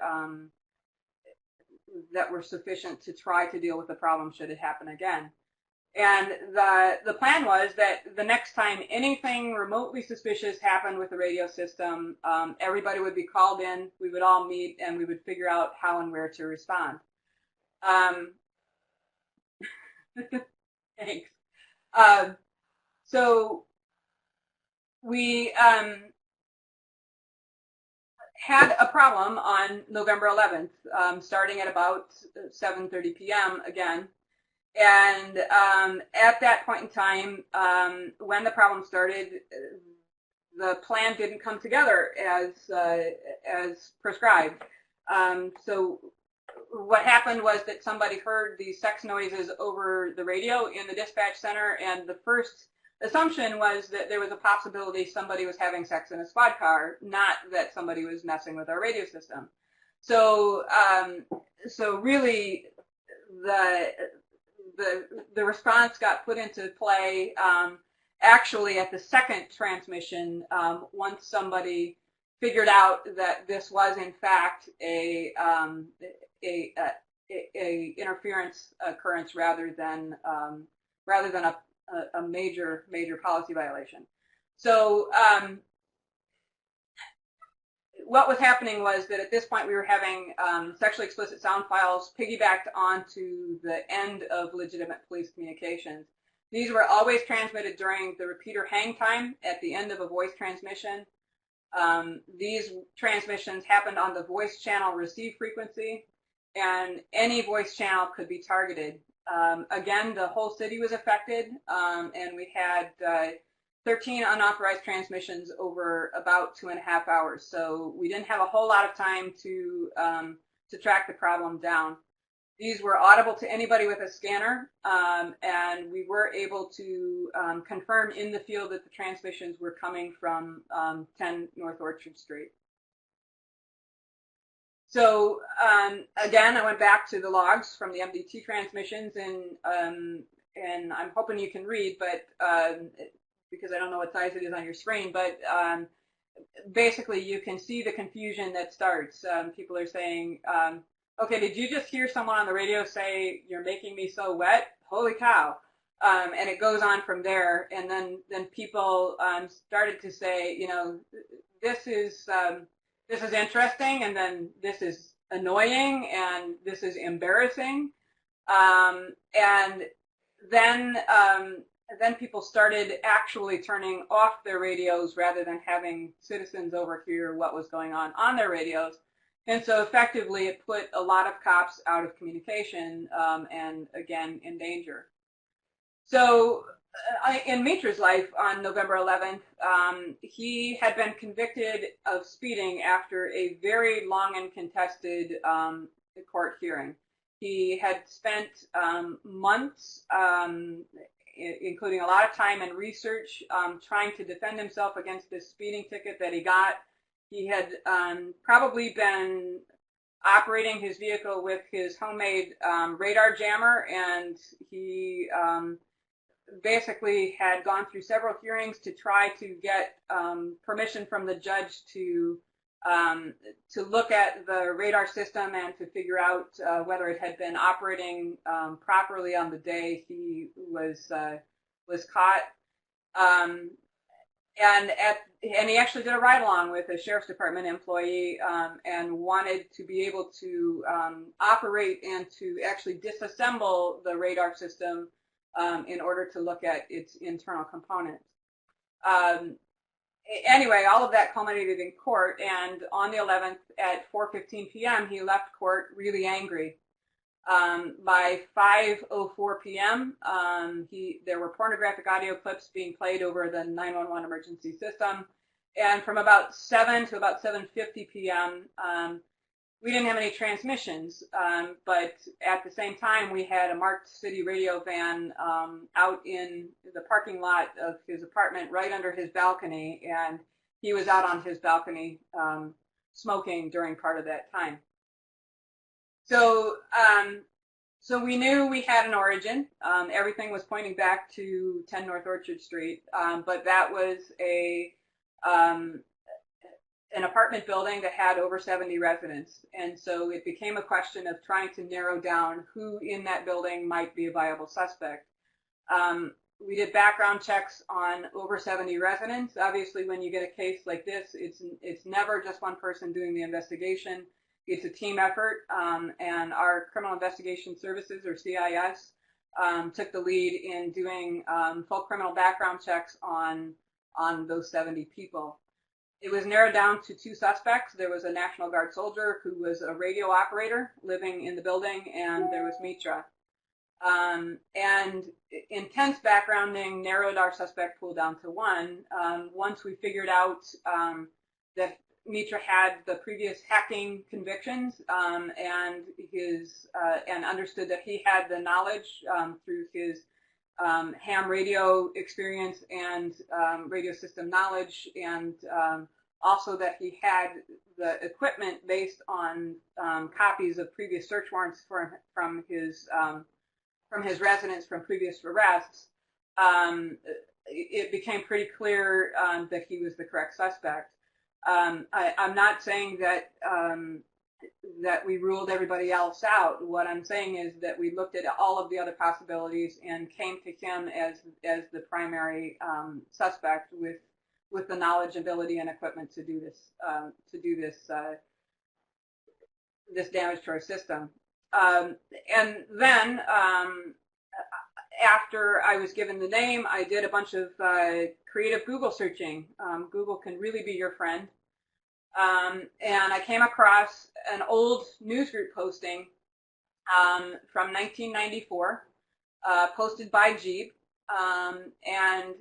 sufficient to try to deal with the problem should it happen again. And the plan was that the next time anything remotely suspicious happened with the radio system, everybody would be called in, we would all meet, and we would figure out how and where to respond. Thanks. So we had a problem on November 11th, starting at about 7:30 p.m. again. And at that point in time, when the problem started, the plan didn't come together as prescribed. So what happened was that somebody heard these sex noises over the radio in the dispatch center, and the first assumption was that there was a possibility somebody was having sex in a squad car, not that somebody was messing with our radio system. So really the response got put into play actually at the second transmission, once somebody figured out that this was in fact a interference occurrence rather than a major policy violation. So what was happening was that at this point we were having sexually explicit sound files piggybacked onto the end of legitimate police communications. These were always transmitted during the repeater hang time at the end of a voice transmission. These transmissions happened on the voice channel receive frequency, and any voice channel could be targeted. Again, the whole city was affected, and we had 13 unauthorized transmissions over about 2.5 hours. So we didn't have a whole lot of time to track the problem down. These were audible to anybody with a scanner, and we were able to confirm in the field that the transmissions were coming from 10 North Orchard Street. So again, I went back to the logs from the MDT transmissions, and I'm hoping you can read, but because I don't know what size it is on your screen, but basically you can see the confusion that starts. People are saying, okay, did you just hear someone on the radio say, "You're making me so wet"? Holy cow. And it goes on from there. And then people started to say, you know, this is interesting, and then this is annoying, and this is embarrassing. And then people started actually turning off their radios rather than having citizens overhear what was going on their radios. And so effectively it put a lot of cops out of communication and, again, in danger. So in Mitra's life on November 11th, he had been convicted of speeding after a very long and contested court hearing. He had spent months, including a lot of time and research, trying to defend himself against this speeding ticket that he got. He had probably been operating his vehicle with his homemade radar jammer, and he basically had gone through several hearings to try to get permission from the judge to look at the radar system and to figure out whether it had been operating properly on the day he was caught. And he actually did a ride-along with a sheriff's department employee and wanted to be able to operate and to actually disassemble the radar system in order to look at its internal components. Anyway, all of that culminated in court, and on the 11th at 4:15 p.m., he left court really angry. By 5:04 p.m., there were pornographic audio clips being played over the 911 emergency system, and from about 7 to about 7:50 p.m., we didn't have any transmissions, but at the same time, we had a marked city radio van out in the parking lot of his apartment right under his balcony, and he was out on his balcony smoking during part of that time. So we knew we had an origin. Everything was pointing back to 10 North Orchard Street, but that was an apartment building that had over 70 residents. And so it became a question of trying to narrow down who in that building might be a viable suspect. We did background checks on over 70 residents. Obviously, when you get a case like this, it's never just one person doing the investigation. It's a team effort, and our Criminal Investigation Services, or CIS, took the lead in doing full criminal background checks on those 70 people. It was narrowed down to 2 suspects. There was a National Guard soldier who was a radio operator living in the building, and there was Mitra. And intense backgrounding narrowed our suspect pool down to 1. Once we figured out that Mitra had the previous hacking convictions and understood that he had the knowledge through his ham radio experience and radio system knowledge, and also that he had the equipment based on copies of previous search warrants from his residence from previous arrests. It became pretty clear that he was the correct suspect. I'm not saying that that we ruled everybody else out. What I'm saying is that we looked at all of the other possibilities and came to him as the primary suspect with the knowledge, ability, and equipment to do this damage to our system. And then after I was given the name, I did a bunch of creative Google searching. Google can really be your friend. And I came across an old newsgroup posting from 1994, posted by Geek, and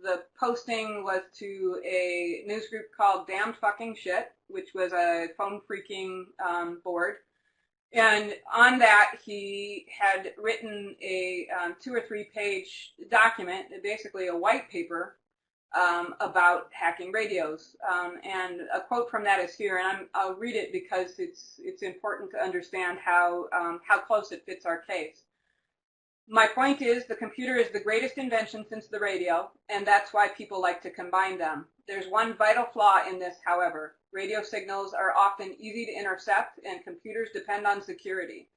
the posting was to a newsgroup called Damned Fucking Shit, which was a phone phreaking board. And on that, he had written a 2 or 3 page document, basically a white paper, about hacking radios. And a quote from that is here, and I'll read it because it's important to understand how close it fits our case. My point is, the computer is the greatest invention since the radio, and that's why people like to combine them. There's one vital flaw in this, however. Radio signals are often easy to intercept, and computers depend on security.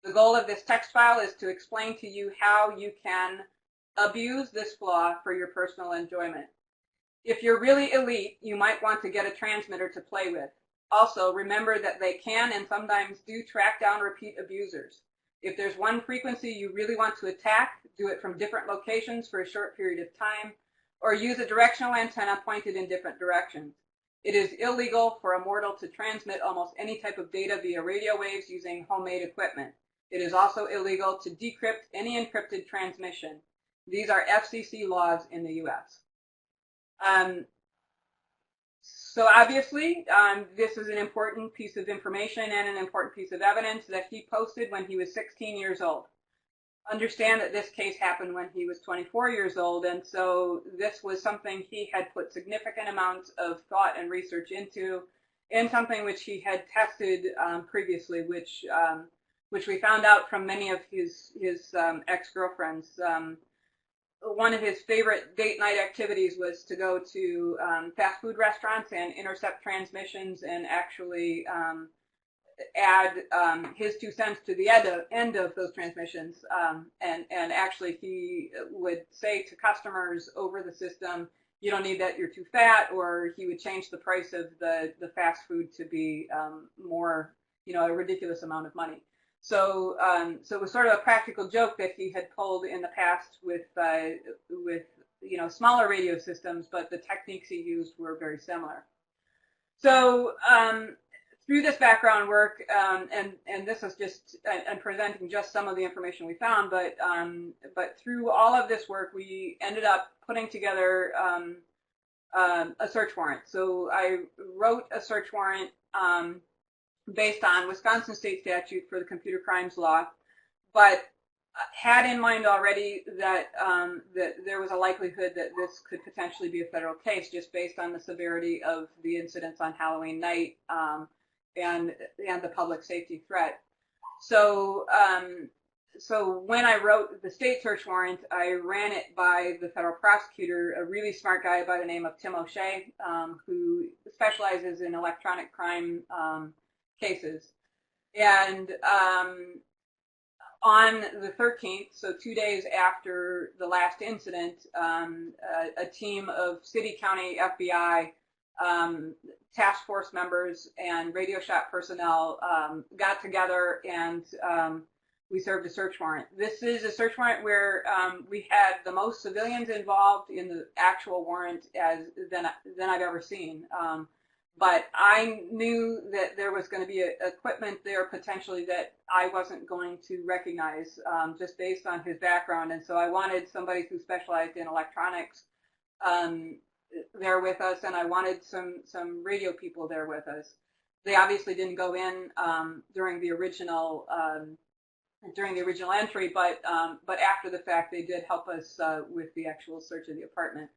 The goal of this text file is to explain to you how you can abuse this flaw for your personal enjoyment. If you're really elite, you might want to get a transmitter to play with. Also, remember that they can and sometimes do track down repeat abusers. If there's one frequency you really want to attack, do it from different locations for a short period of time, or use a directional antenna pointed in different directions. It is illegal for a mortal to transmit almost any type of data via radio waves using homemade equipment. It is also illegal to decrypt any encrypted transmission. These are FCC laws in the U.S. So obviously, this is an important piece of information and an important piece of evidence that he posted when he was 16 years old. Understand that this case happened when he was 24 years old, and so this was something he had put significant amounts of thought and research into, and something which he had tested previously, which we found out from many of his ex-girlfriends. One of his favorite date night activities was to go to fast food restaurants and intercept transmissions and actually add his 2 cents to the end of those transmissions. And actually he would say to customers over the system, you don't need that, you're too fat, or he would change the price of the fast food to be more, a ridiculous amount of money. So it was sort of a practical joke that he had pulled in the past with smaller radio systems, but the techniques he used were very similar. So through this background work, and this is just I'm presenting just some of the information we found, but through all of this work, we ended up putting together a search warrant. So I wrote a search warrant based on Wisconsin state statute for the computer crimes law, but had in mind already that that there was a likelihood that this could potentially be a federal case just based on the severity of the incidents on Halloween night and the public safety threat. So so when I wrote the state search warrant, I ran it by the federal prosecutor, a really smart guy by the name of Tim O'Shea, who specializes in electronic crime cases. And on the 13th, so 2 days after the last incident, a team of city, county, FBI, task force members, and radio shop personnel got together and we served a search warrant. This is a search warrant where we had the most civilians involved in the actual warrant than I've ever seen. But I knew that there was going to be equipment there potentially that I wasn't going to recognize just based on his background. And so I wanted somebody who specialized in electronics there with us, and I wanted some radio people there with us. They obviously didn't go in during the original entry, but after the fact, they did help us with the actual search of the apartment.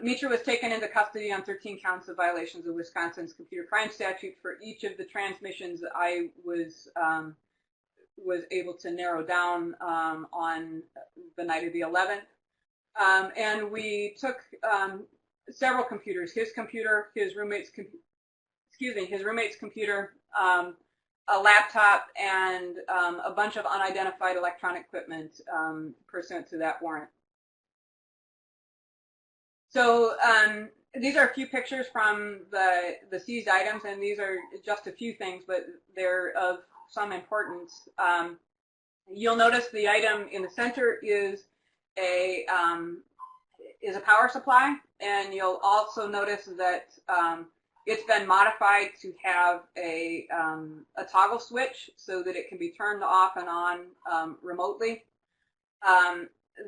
Mitra was taken into custody on 13 counts of violations of Wisconsin's computer crime statute for each of the transmissions that I was able to narrow down on the night of the 11th. And we took several computers: his computer, his roommate's computer, a laptop, and a bunch of unidentified electronic equipment pursuant to that warrant. So these are a few pictures from the seized items, and these are just a few things, but they're of some importance. You'll notice the item in the center is a power supply, and you'll also notice that it's been modified to have a toggle switch so that it can be turned off and on remotely.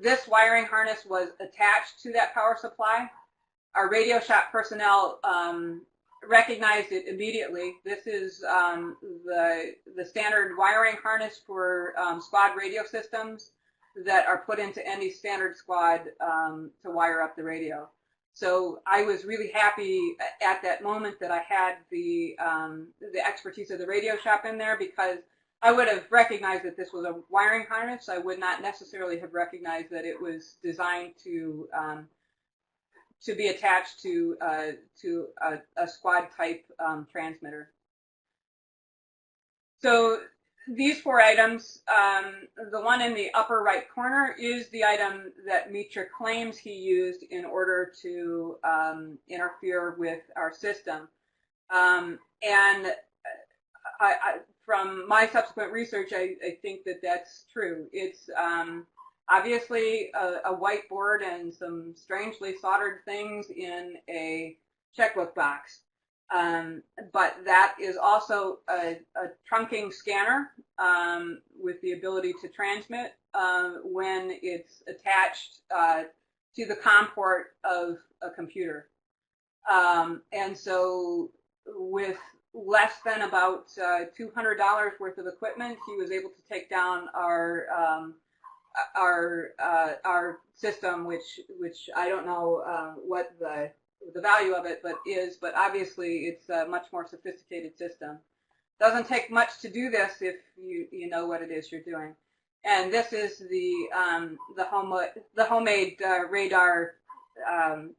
This wiring harness was attached to that power supply. Our radio shop personnel recognized it immediately. This is the standard wiring harness for squad radio systems that are put into any standard squad to wire up the radio. So I was really happy at that moment that I had the expertise of the radio shop in there, because I would have recognized that this was a wiring harness. I would not necessarily have recognized that it was designed to be attached to a squad type transmitter. So these four items, the one in the upper right corner is the item that Mitra claims he used in order to interfere with our system. And from my subsequent research, I think that that's true. It's obviously a whiteboard and some strangely soldered things in a checkbook box. But that is also a trunking scanner with the ability to transmit when it's attached to the COM port of a computer. And so with less than about $200 worth of equipment, he was able to take down our system, which I don't know what the value of it but obviously it's a much more sophisticated system. Doesn't take much to do this if you know what it is you're doing. And this is the homemade radar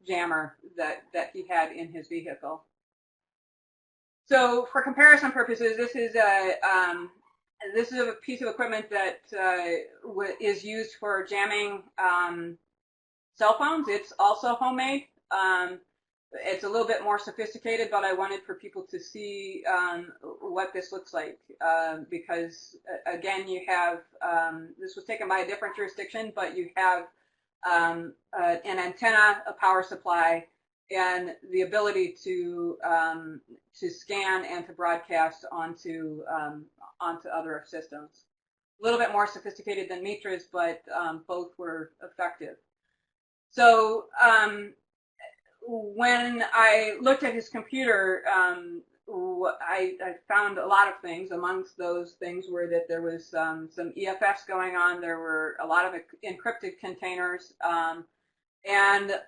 jammer that he had in his vehicle. So for comparison purposes, this is a piece of equipment that is used for jamming cell phones. It's also homemade. It's a little bit more sophisticated, but I wanted for people to see what this looks like because, again, you have this was taken by a different jurisdiction, but you have an antenna, a power supply, and the ability to scan and to broadcast onto other systems. A little bit more sophisticated than Mitras, but both were effective. So when I looked at his computer, I found a lot of things. Amongst those things were that there was some EFS going on. There were a lot of encrypted containers, and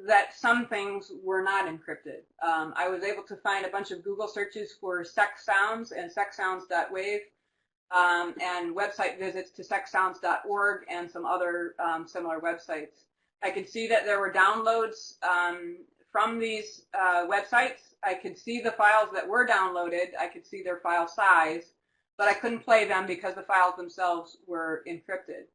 that some things were not encrypted. I was able to find a bunch of Google searches for sex sounds and sexsounds.wave, and website visits to sexsounds.org and some other similar websites. I could see that there were downloads from these websites. I could see the files that were downloaded. I could see their file size, but I couldn't play them because the files themselves were encrypted.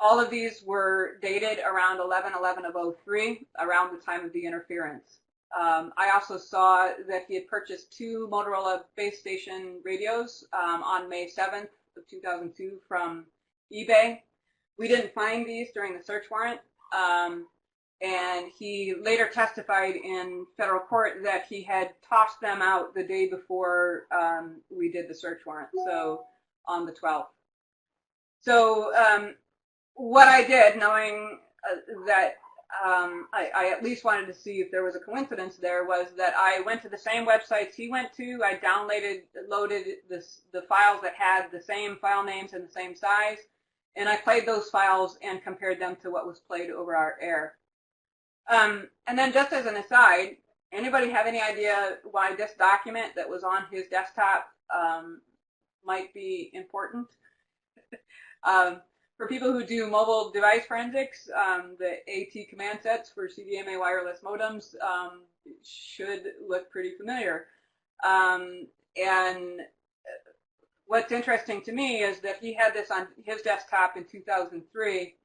All of these were dated around 11/11/03, around the time of the interference. I also saw that he had purchased 2 Motorola base station radios on May 7th of 2002 from eBay. We didn't find these during the search warrant, and he later testified in federal court that he had tossed them out the day before we did the search warrant, so on the 12th. So what I did, knowing that I at least wanted to see if there was a coincidence there, was that I went to the same websites he went to. I loaded the files that had the same file names and the same size, and I played those files and compared them to what was played over our air. And then just as an aside, anybody have any idea why this document that was on his desktop might be important? For people who do mobile device forensics, the AT command sets for CDMA wireless modems should look pretty familiar. And what's interesting to me is that he had this on his desktop in 2003,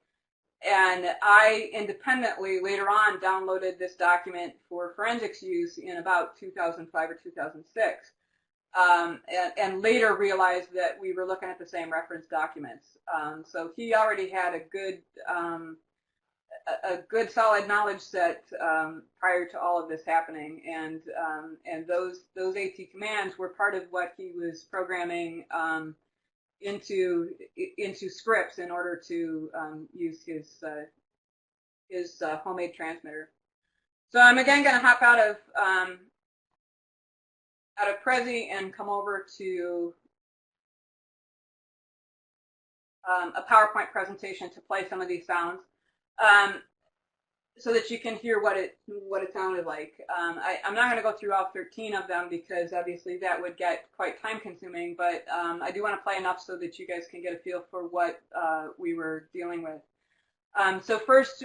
and I independently later on downloaded this document for forensics use in about 2005 or 2006. And later realized that we were looking at the same reference documents. So he already had a good solid knowledge set prior to all of this happening, and those AT commands were part of what he was programming into scripts in order to use his homemade transmitter. So I'm again going to hop out of Prezi and come over to a PowerPoint presentation to play some of these sounds, so that you can hear what it sounded like. I'm not going to go through all 13 of them because obviously that would get quite time consuming, but I do want to play enough so that you guys can get a feel for what we were dealing with. So first,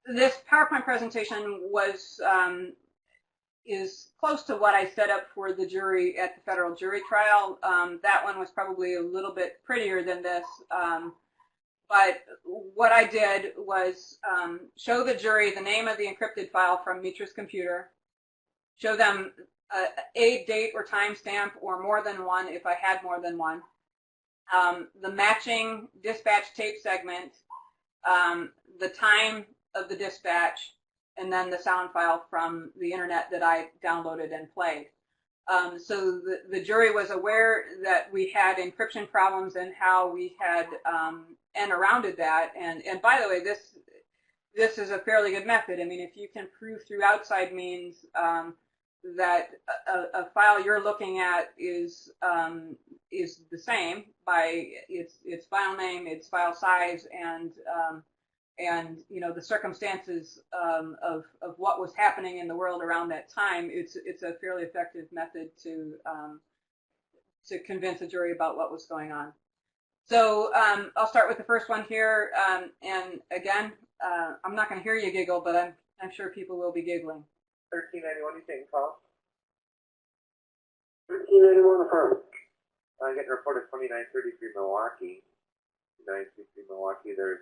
this PowerPoint presentation is close to what I set up for the jury at the federal jury trial. That one was probably a little bit prettier than this, but what I did was show the jury the name of the encrypted file from Mitra's computer, show them a date or timestamp or more than one if I had more than one, the matching dispatch tape segment, the time of the dispatch, and then the sound file from the internet that I downloaded and played. So the jury was aware that we had encryption problems and how we had end arounded that. And by the way, this is a fairly good method. I mean, if you can prove through outside means that a file you're looking at is the same by its file name, its file size, and you know, the circumstances of what was happening in the world around that time, it's a fairly effective method to convince a jury about what was going on. So I'll start with the first one here, and again, I'm not going to hear you giggle, but I'm sure people will be giggling. 1391, you taking calls? 1391 affirm. I get a report of 2933 Milwaukee. 2933 Milwaukee, there's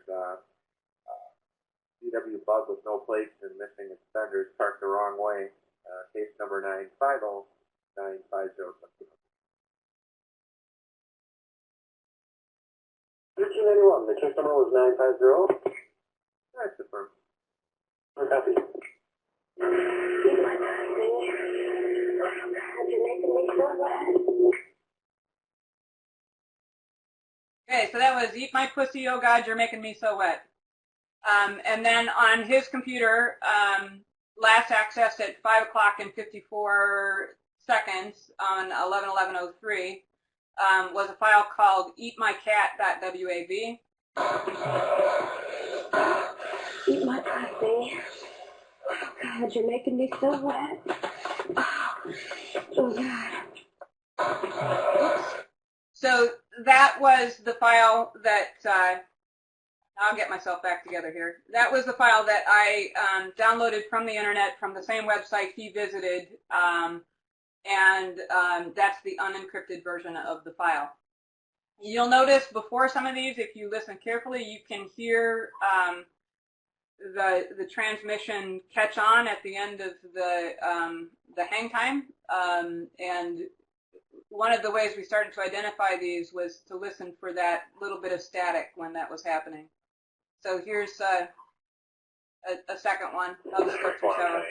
VW bug with no plates and missing suspenders parked the wrong way. Case number 950-950. 1391, the case number was 950. That's affirmed. Copy. Okay, so that was "Eat My Pussy, Oh God, You're Making Me So Wet." And then on his computer, last accessed at 5 o'clock and 54 seconds on 11/11/03, was a file called eatmycat.wav. Eat my pussy. Oh God, you're making me so wet. Oh God. Oops. So that was the file that, I'll get myself back together here. That was the file that I downloaded from the internet from the same website he visited, and that's the unencrypted version of the file. You'll notice before some of these, if you listen carefully, you can hear the transmission catch on at the end of the hang time, and one of the ways we started to identify these was to listen for that little bit of static when that was happening. So here's a second one. I'll just go through several.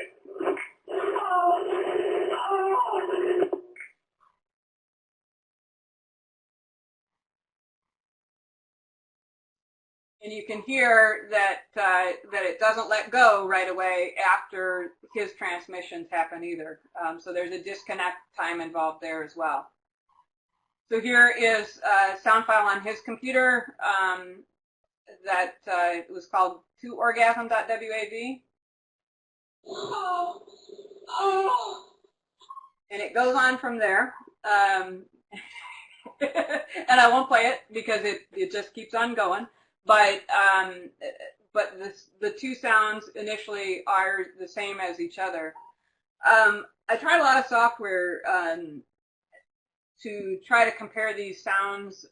And you can hear that it doesn't let go right away after his transmissions happen either. So there's a disconnect time involved there as well. So here is a sound file on his computer that was called toorgasm.wav. And it goes on from there. And I won't play it because it just keeps on going. But the two sounds initially are the same as each other. I tried a lot of software to try to compare these sounds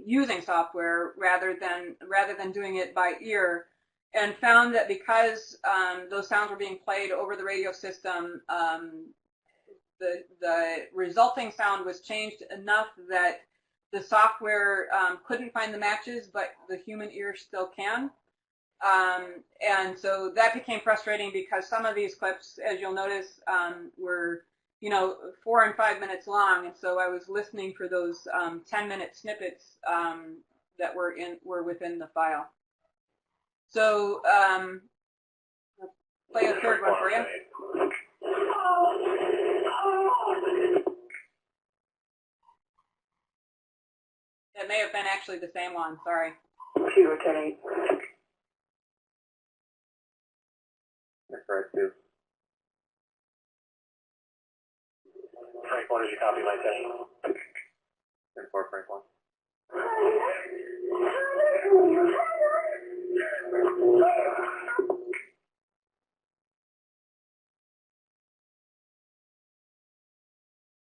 using software rather than doing it by ear, and found that because those sounds were being played over the radio system, the resulting sound was changed enough that the software couldn't find the matches, but the human ear still can. And so that became frustrating because some of these clips, as you'll notice, were 4 and 5 minutes long, and so I was listening for those 10-minute snippets that were within the file. So I'll play a third one for you. It may have been actually the same one, sorry. Computer 10-8. That's right, too. Frank 1, did you copy my 10? 10-4, Frank 1.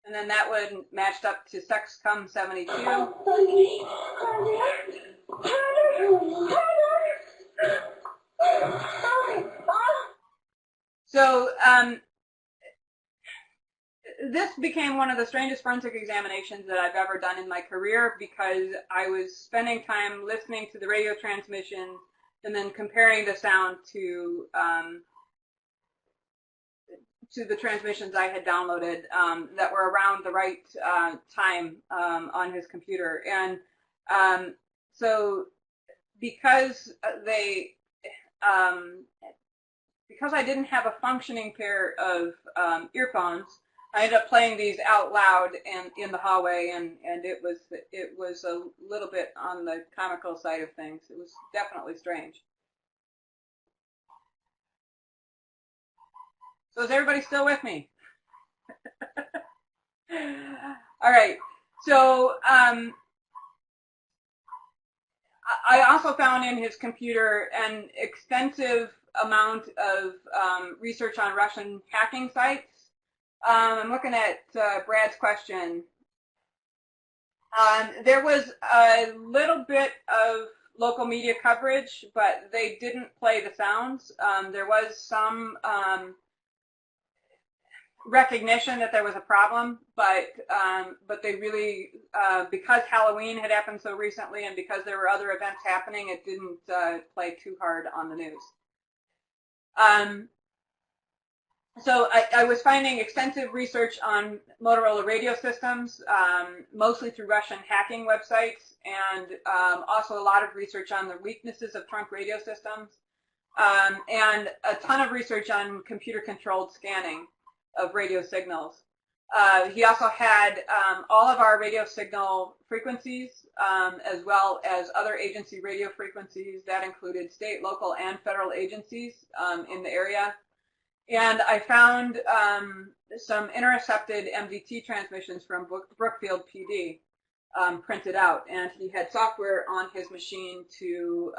And then that one matched up to Sexcom 72. So this became one of the strangest forensic examinations that I've ever done in my career, because I was spending time listening to the radio transmission and then comparing the sound to the transmissions I had downloaded that were around the right time on his computer. And so because I didn't have a functioning pair of earphones, I ended up playing these out loud and in the hallway, and it was a little bit on the comical side of things. It was definitely strange. So is everybody still with me? All right. So I also found in his computer an extensive amount of research on Russian hacking sites. I'm looking at Brad's question. There was a little bit of local media coverage, but they didn't play the sounds. There was some recognition that there was a problem, but they really, because Halloween had happened so recently and because there were other events happening, it didn't play too hard on the news. So I was finding extensive research on Motorola radio systems, mostly through Russian hacking websites, and also a lot of research on the weaknesses of trunk radio systems, and a ton of research on computer-controlled scanning of radio signals. He also had all of our radio signal frequencies, as well as other agency radio frequencies. That included state, local, and federal agencies in the area. And I found some intercepted MDT transmissions from Brookfield PD printed out, and he had software on his machine to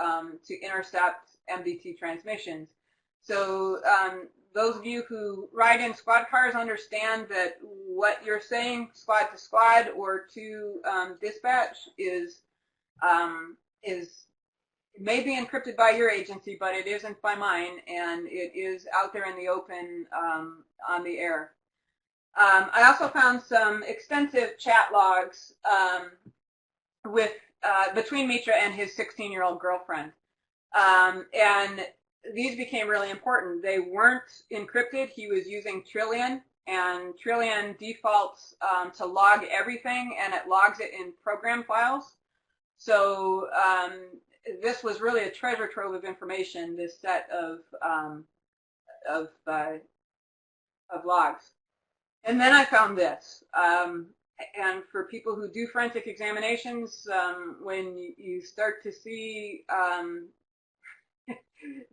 intercept MDT transmissions. So those of you who ride in squad cars understand that what you're saying squad to squad or to dispatch is may be encrypted by your agency, but it isn't by mine, and it is out there in the open on the air. I also found some extensive chat logs between Mitra and his 16-year-old girlfriend, and these became really important. They weren't encrypted. He was using Trillian, and Trillian defaults to log everything, and it logs it in program files. So this was really a treasure trove of information, this set of logs. And then I found this. And for people who do forensic examinations, when you start to see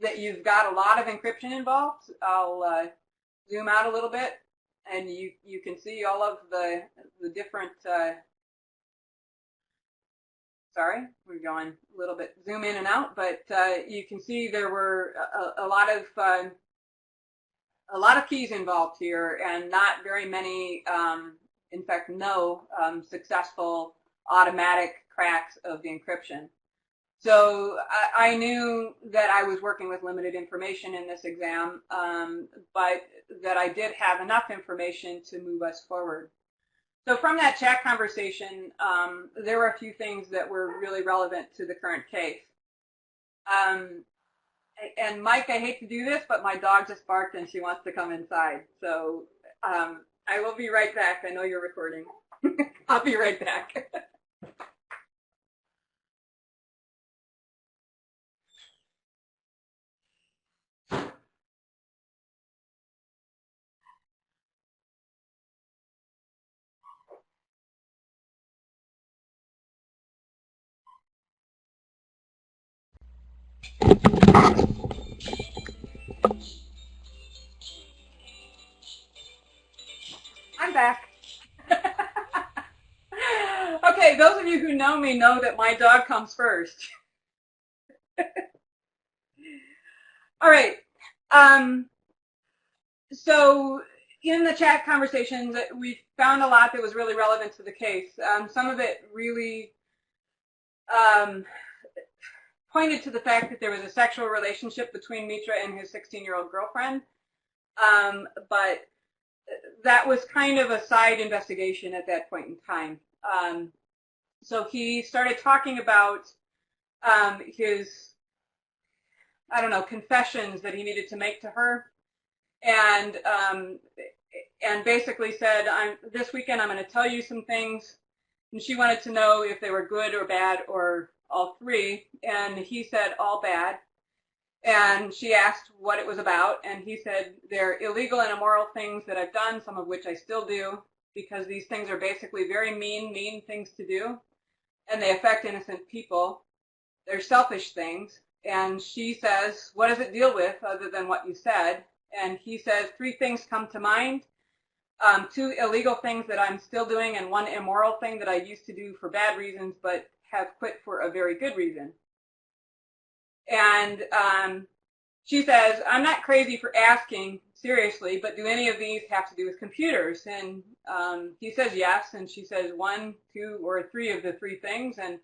that you've got a lot of encryption involved, I'll zoom out a little bit, and you can see all of the different. Sorry, we're going a little bit zoom in and out, but you can see there were a lot of keys involved here, and not very many, in fact, no successful automatic cracks of the encryption. So I knew that I was working with limited information in this exam, but that I did have enough information to move us forward. So from that chat conversation, there were a few things that were really relevant to the current case. And Mike, I hate to do this, but my dog just barked and she wants to come inside. So I will be right back. I know you're recording. I'll be right back. I'm back. Okay, those of you who know me know that my dog comes first. All right. So in the chat conversations, we found a lot that was really relevant to the case. Some of it really pointed to the fact that there was a sexual relationship between Mitra and his 16-year-old girlfriend. But that was kind of a side investigation at that point in time. So he started talking about his, I don't know, confessions that he needed to make to her, and basically said, this weekend I'm going to tell you some things, and she wanted to know if they were good or bad or all three, and he said all bad. And she asked what it was about, and he said, they're illegal and immoral things that I've done, some of which I still do, because these things are basically very mean things to do, and they affect innocent people. They're selfish things. And she says, what does it deal with other than what you said? And he says, 3 things come to mind. 2 illegal things that I'm still doing, and 1 immoral thing that I used to do for bad reasons, but have quit for a very good reason. And she says, I'm not crazy for asking, seriously, but do any of these have to do with computers? And he says yes, and she says 1, 2, or 3 of the 3 things. And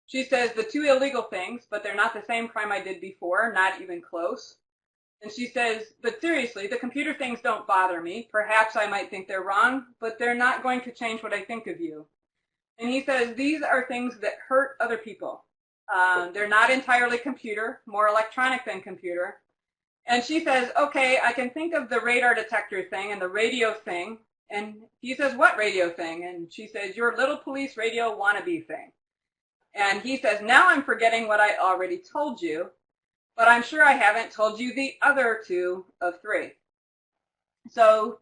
she says the 2 illegal things, but they're not the same crime I did before, not even close. And she says, but seriously, the computer things don't bother me. Perhaps I might think they're wrong, but they're not going to change what I think of you. And he says, these are things that hurt other people. They're not entirely computer, more electronic than computer. And she says, okay, I can think of the radar detector thing and the radio thing. And he says, what radio thing? And she says, your little police radio wannabe thing. And he says, now I'm forgetting what I already told you, but I'm sure I haven't told you the other 2 of 3. So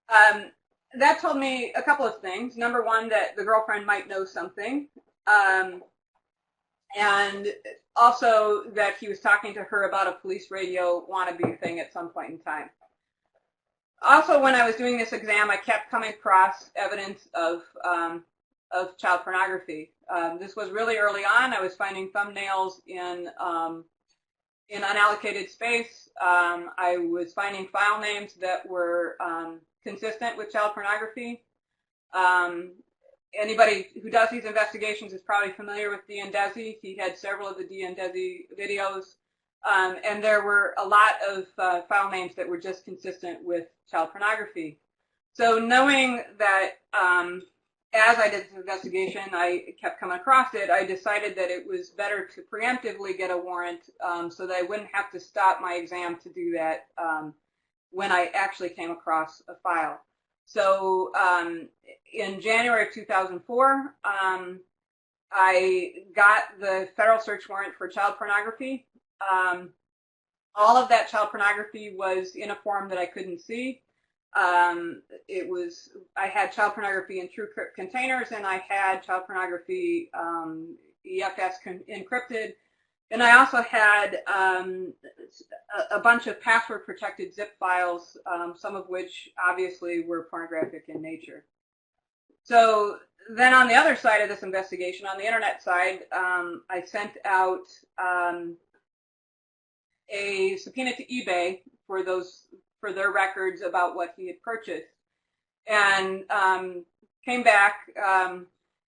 that told me a couple of things. Number 1, that the girlfriend might know something. And also that he was talking to her about a police radio wannabe thing at some point in time. Also, when I was doing this exam, I kept coming across evidence of child pornography. This was really early on. I was finding thumbnails in unallocated space. I was finding file names that were consistent with child pornography. Anybody who does these investigations is probably familiar with Desi. He had several of the Desi videos, and there were a lot of file names that were just consistent with child pornography. So knowing that as I did this investigation, I kept coming across it, I decided that it was better to preemptively get a warrant so that I wouldn't have to stop my exam to do that when I actually came across a file. So in January of 2004, I got the federal search warrant for child pornography. All of that child pornography was in a form that I couldn't see. I had child pornography in TrueCrypt containers, and I had child pornography EFS encrypted. And I also had a bunch of password-protected zip files, some of which obviously were pornographic in nature. So then on the other side of this investigation, on the internet side, I sent out a subpoena to eBay for their records about what he had purchased, and came back.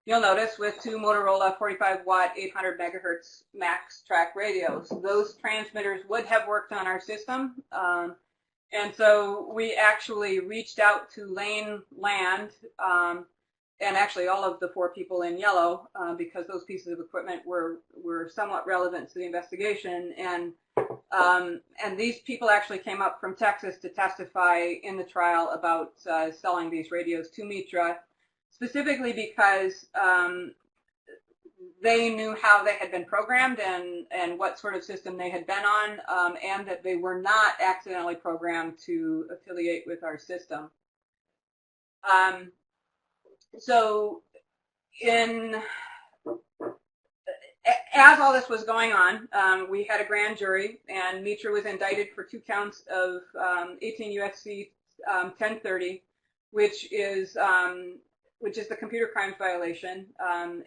You'll notice with 2 Motorola 45-watt 800 megahertz max track radios. Those transmitters would have worked on our system, and so we actually reached out to Lane Land, and actually all of the 4 people in yellow, because those pieces of equipment were somewhat relevant to the investigation, and these people actually came up from Texas to testify in the trial about selling these radios to Mitra, specifically because they knew how they had been programmed and what sort of system they had been on, and that they were not accidentally programmed to affiliate with our system. So as all this was going on, we had a grand jury, and Mitra was indicted for 2 counts of 18 U.S.C. 1030, which is the computer crimes violation.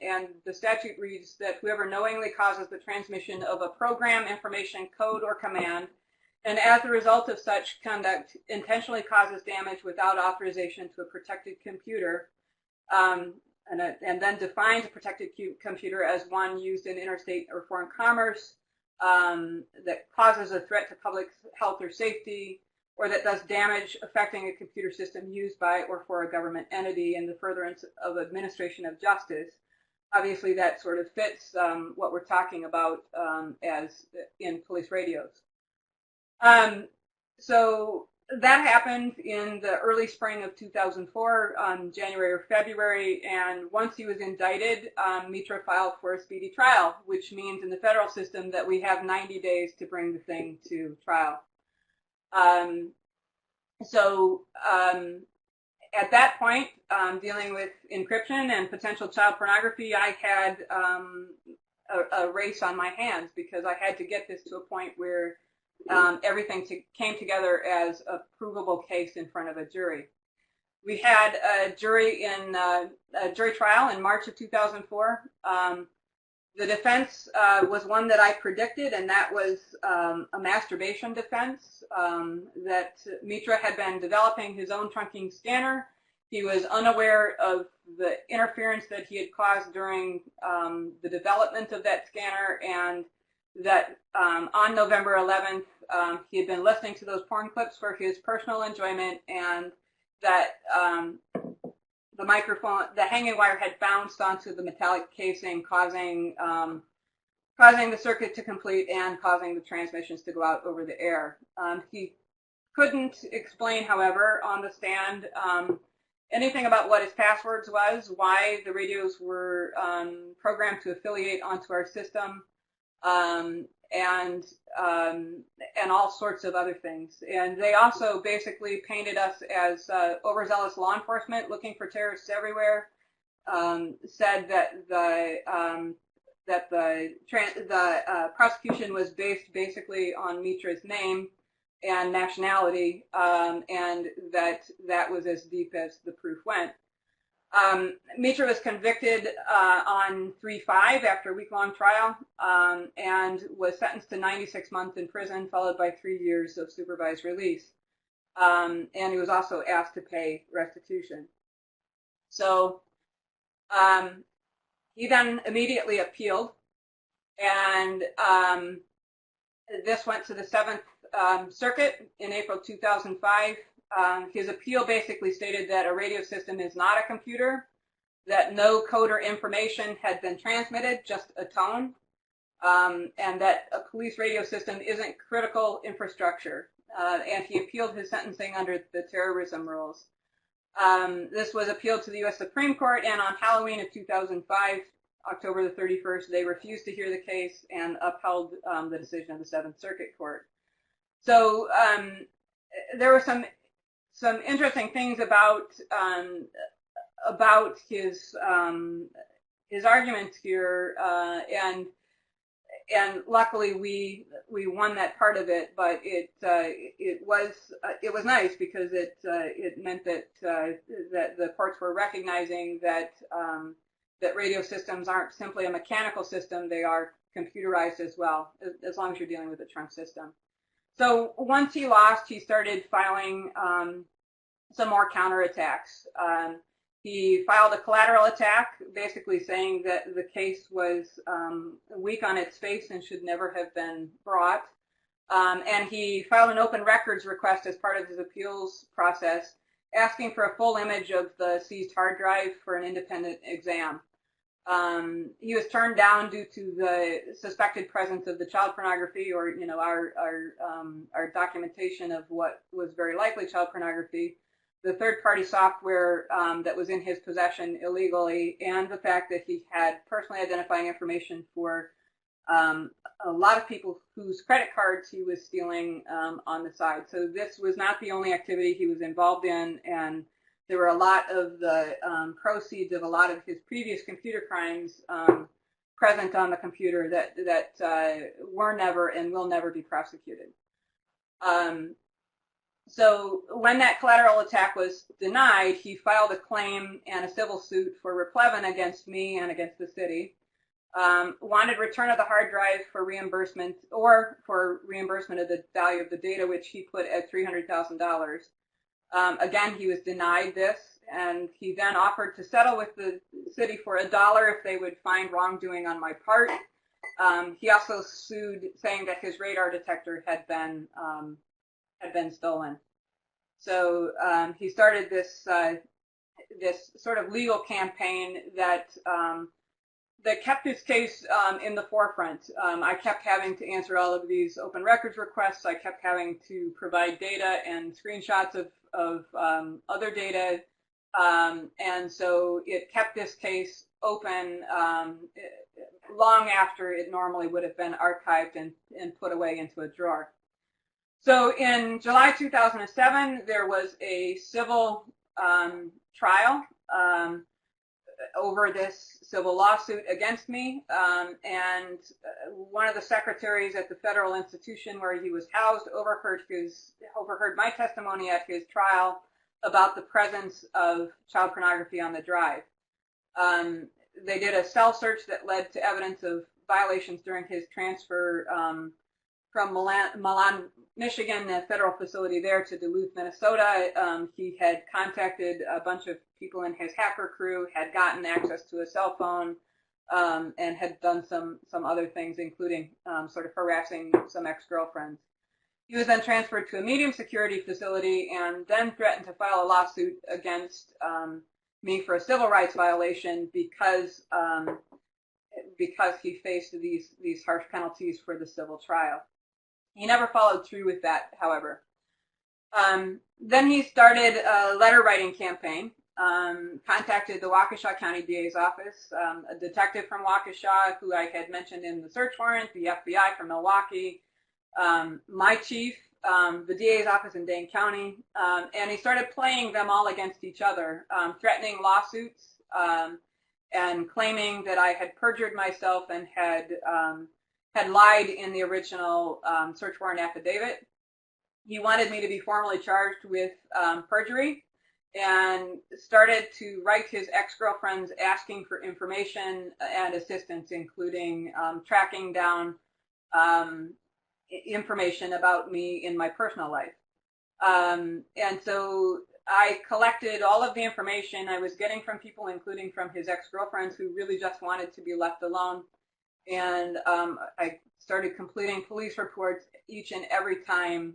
And the statute reads that whoever knowingly causes the transmission of a program, information, code, or command, and as a result of such conduct intentionally causes damage without authorization to a protected computer, and then defines a protected computer as one used in interstate or foreign commerce that causes a threat to public health or safety, or that does damage affecting a computer system used by or for a government entity in the furtherance of administration of justice. Obviously, that sort of fits what we're talking about as in police radios. So that happened in the early spring of 2004, January or February, and once he was indicted, Mitra filed for a speedy trial, which means in the federal system that we have 90 days to bring the thing to trial. At that point, dealing with encryption and potential child pornography, I had a race on my hands because I had to get this to a point where everything came together as a provable case in front of a jury. We had a jury trial in March of 2004. The defense was one that I predicted, and that was a masturbation defense, that Mitra had been developing his own trunking scanner. He was unaware of the interference that he had caused during the development of that scanner, and that on November 11th, he had been listening to those porn clips for his personal enjoyment, and that the microphone, the hanging wire had bounced onto the metallic casing, causing the circuit to complete and causing the transmissions to go out over the air. He couldn't explain, however, on the stand anything about what his passwords was, why the radios were programmed to affiliate onto our system, and all sorts of other things. And they also basically painted us as overzealous law enforcement looking for terrorists everywhere. Said that the prosecution was based basically on Mitra's name and nationality, and that was as deep as the proof went. Mitra was convicted on 3/5 after a week-long trial, and was sentenced to 96 months in prison, followed by 3 years of supervised release. And he was also asked to pay restitution. So he then immediately appealed, and this went to the 7th Circuit in April 2005. His appeal basically stated that a radio system is not a computer, that no code or information had been transmitted, just a tone, and that a police radio system isn't critical infrastructure. And he appealed his sentencing under the terrorism rules. This was appealed to the US Supreme Court, and on Halloween of 2005, October the 31st, they refused to hear the case and upheld the decision of the 7th Circuit Court. So there were some interesting things about his arguments here, and luckily we won that part of it. But it was nice because it meant that the courts were recognizing that radio systems aren't simply a mechanical system; they are computerized as well, as long as you're dealing with a trunk system. So once he lost, he started filing some more counterattacks. He filed a collateral attack, basically saying that the case was weak on its face and should never have been brought. And he filed an open records request as part of his appeals process, asking for a full image of the seized hard drive for an independent exam. He was turned down due to the suspected presence of the child pornography, or our documentation of what was very likely child pornography, the third-party software that was in his possession illegally, and the fact that he had personally identifying information for a lot of people whose credit cards he was stealing on the side. So this was not the only activity he was involved in, and there were a lot of the proceeds of a lot of his previous computer crimes present on the computer that were never and will never be prosecuted. So when that collateral attack was denied, he filed a claim and a civil suit for replevin against me and against the city. Wanted return of the hard drive for reimbursement, or for reimbursement of the value of the data, which he put at $300,000. Again, he was denied this, and he then offered to settle with the city for $1 if they would find wrongdoing on my part. He also sued, saying that his radar detector had been had been stolen. So he started this this sort of legal campaign that kept his case in the forefront. I kept having to answer all of these open records requests. I kept having to provide data and screenshots of other data, and so it kept this case open long after it normally would have been archived and put away into a drawer. So in July 2007, there was a civil trial over this civil lawsuit against me, and one of the secretaries at the federal institution where he was housed overheard my testimony at his trial about the presence of child pornography on the drive. They did a cell search that led to evidence of violations during his transfer from Milan, Michigan, the federal facility there, to Duluth, Minnesota. He had contacted a bunch of people in his hacker crew, had gotten access to a cell phone, and had done some other things, including sort of harassing some ex-girlfriends. He was then transferred to a medium security facility and then threatened to file a lawsuit against me for a civil rights violation because he faced these harsh penalties for the civil trial. He never followed through with that, however. Then he started a letter writing campaign, contacted the Waukesha County DA's office, a detective from Waukesha who I had mentioned in the search warrant, the FBI from Milwaukee, my chief, the DA's office in Dane County, and he started playing them all against each other, threatening lawsuits and claiming that I had perjured myself and had lied in the original search warrant affidavit. He wanted me to be formally charged with perjury and started to write his ex-girlfriends asking for information and assistance, including tracking down information about me in my personal life. And so I collected all of the information I was getting from people, including from his ex-girlfriends who really just wanted to be left alone. And I started completing police reports each and every time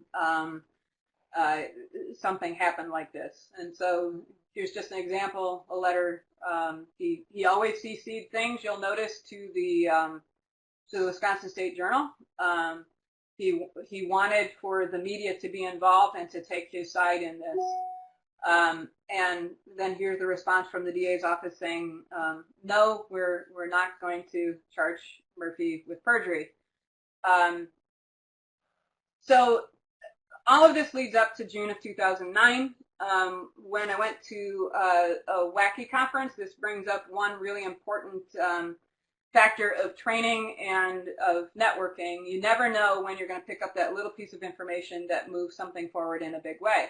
something happened like this. And so here's just an example, a letter. He always CC'd things, you'll notice, to the Wisconsin State Journal. He wanted for the media to be involved and to take his side in this. And then here's the response from the DA's office saying, no, we're not going to charge Murphy with perjury. So all of this leads up to June of 2009, when I went to a WACI conference. This brings up one really important factor of training and of networking. You never know when you're going to pick up that little piece of information that moves something forward in a big way.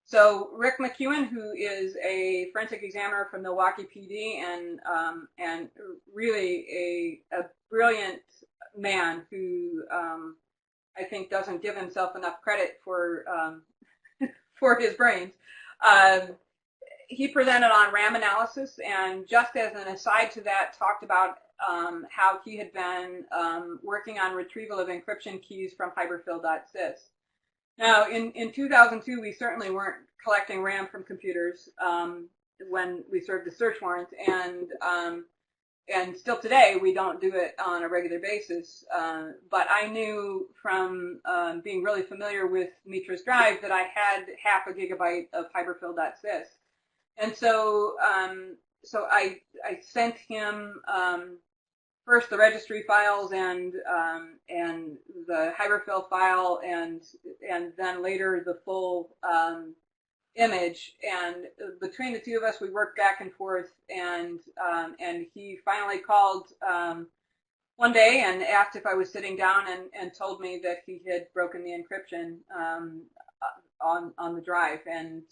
So Rick McEwen, who is a forensic examiner from Milwaukee PD and really a brilliant man who I think doesn't give himself enough credit for for his brains, he presented on RAM analysis, and just as an aside to that, talked about how he had been working on retrieval of encryption keys from hyperfill.sys. Now, in 2002, we certainly weren't collecting RAM from computers when we served the search warrant, and still today we don't do it on a regular basis. But I knew from being really familiar with Mitras Drive that I had half a gigabyte of hyperfill.sys, and so I sent him first the registry files and the hyperfill file, and then later the full image. And between the two of us, we worked back and forth, and he finally called one day and asked if I was sitting down, and told me that he had broken the encryption on the drive. And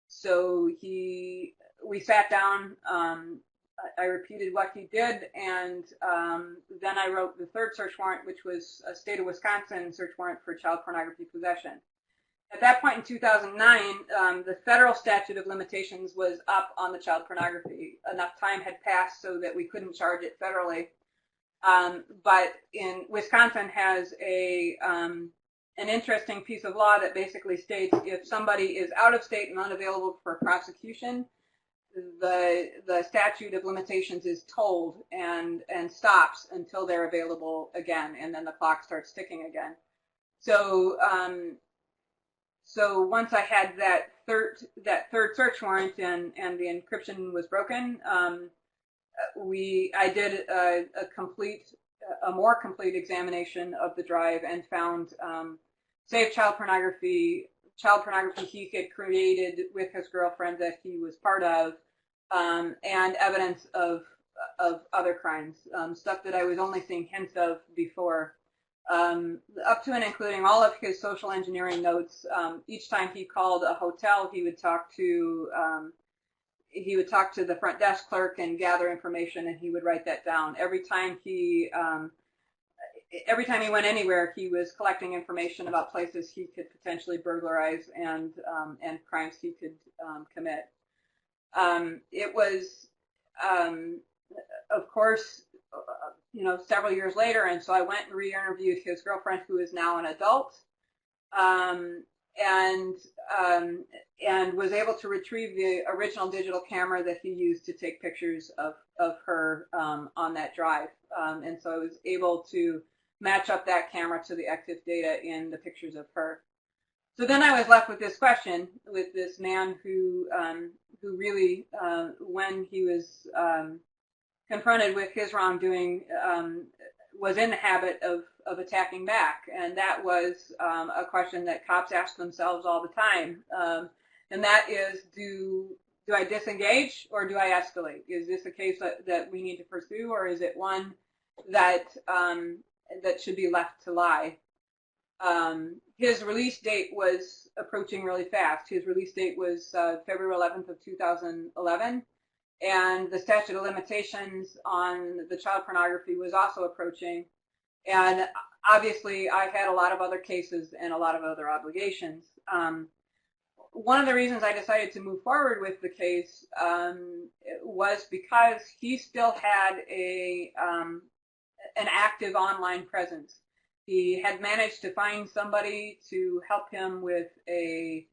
so we sat down. I repeated what he did, and then I wrote the third search warrant, which was a state of Wisconsin search warrant for child pornography possession. At that point in 2009, the federal statute of limitations was up on the child pornography. Enough time had passed so that we couldn't charge it federally. But Wisconsin has a an interesting piece of law that basically states if somebody is out of state and unavailable for prosecution, the statute of limitations is tolled and stops until they're available again, and then the clock starts ticking again. So so once I had that third search warrant and the encryption was broken, I did a more complete examination of the drive and found saved child pornography he had created with his girlfriend that he was part of, and evidence of other crimes, stuff that I was only seeing hints of before, up to and including all of his social engineering notes. Each time he called a hotel, he would talk to the front desk clerk and gather information, and he would write that down. Every time he went anywhere, he was collecting information about places he could potentially burglarize and crimes he could commit. It was, of course, several years later, and so I went and re-interviewed his girlfriend, who is now an adult, and was able to retrieve the original digital camera that he used to take pictures of her on that drive. And so I was able to match up that camera to the active data in the pictures of her. So then I was left with this question, with this man who really, when he was confronted with his wrongdoing, was in the habit of attacking back. And that was a question that cops ask themselves all the time. And that is, do I disengage or do I escalate? Is this a case that we need to pursue, or is it one that should be left to lie? His release date was approaching really fast. His release date was February 11th of 2011. And the statute of limitations on the child pornography was also approaching. And obviously, I had a lot of other cases and a lot of other obligations. One of the reasons I decided to move forward with the case was because he still had an active online presence. He had managed to find somebody to help him with a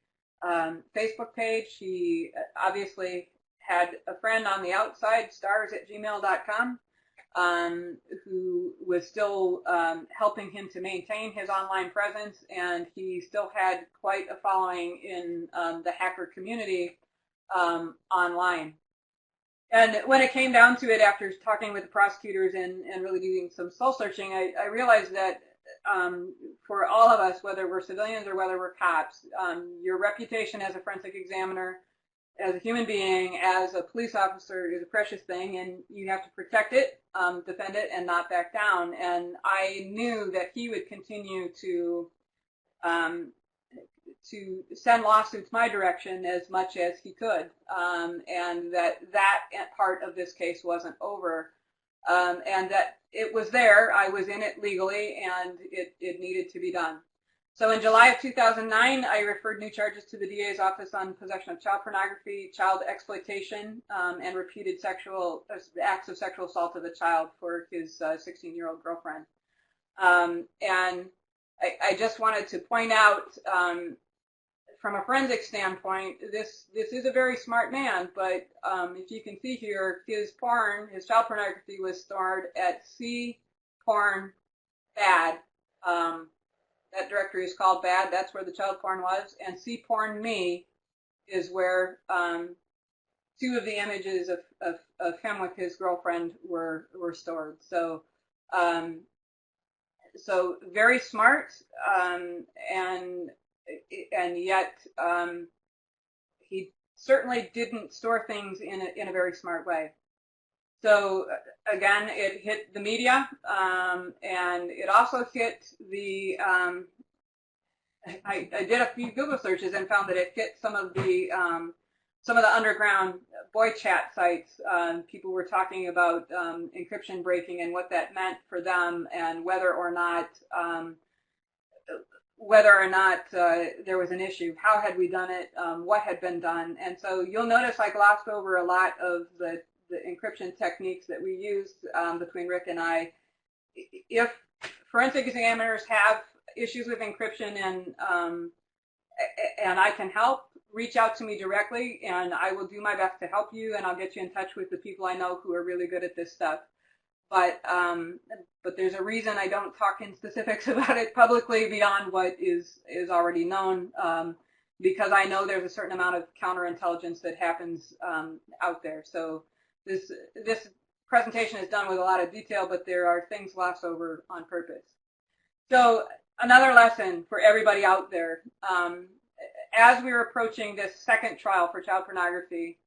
Facebook page. He obviously had a friend on the outside, stars@gmail.com, who was still helping him to maintain his online presence, and he still had quite a following in the hacker community online. And when it came down to it, after talking with the prosecutors and really doing some soul searching, I realized that for all of us, whether we're civilians or whether we're cops, your reputation as a forensic examiner, as a human being, as a police officer, is a precious thing, and you have to protect it, defend it, and not back down. And I knew that he would continue to send lawsuits my direction as much as he could, and that part of this case wasn't over, and that it was there. I was in it legally, and it needed to be done. So in July of 2009, I referred new charges to the DA's office on possession of child pornography, child exploitation, and repeated acts of sexual assault of a child for his 16-year-old girlfriend. And I just wanted to point out, from a forensic standpoint, this is a very smart man, but if you can see here, his child pornography was stored at cporn.bad. That directory is called bad. That's where the child porn was. And cporn.me is where 2 of the images of him with his girlfriend were stored. So so very smart, and yet he certainly didn't store things in a very smart way. So again, it hit the media, and it also hit the. I did a few Google searches and found that it hit some of the underground boy chat sites. People were talking about encryption breaking and what that meant for them, and whether or not there was an issue. How had we done it? What had been done? And so you'll notice I glossed over a lot of the encryption techniques that we used between Rick and I. If forensic examiners have issues with encryption and I can help, reach out to me directly, and I will do my best to help you, and I'll get you in touch with the people I know who are really good at this stuff. But there's a reason I don't talk in specifics about it publicly beyond what is already known, because I know there's a certain amount of counterintelligence that happens out there. So this presentation is done with a lot of detail, but there are things glossed over on purpose. So another lesson for everybody out there, as we were approaching this second trial for child pornography,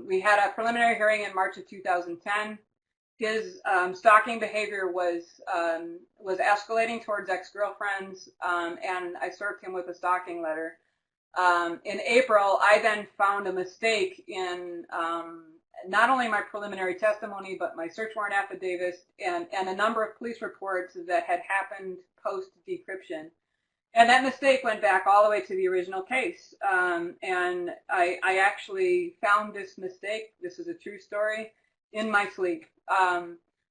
we had a preliminary hearing in March of 2010. His stalking behavior was escalating towards ex-girlfriends, and I served him with a stalking letter. In April, I then found a mistake in not only my preliminary testimony, but my search warrant affidavit and a number of police reports that had happened post-decryption. And that mistake went back all the way to the original case. And I actually found this mistake, this is a true story, in my sleep.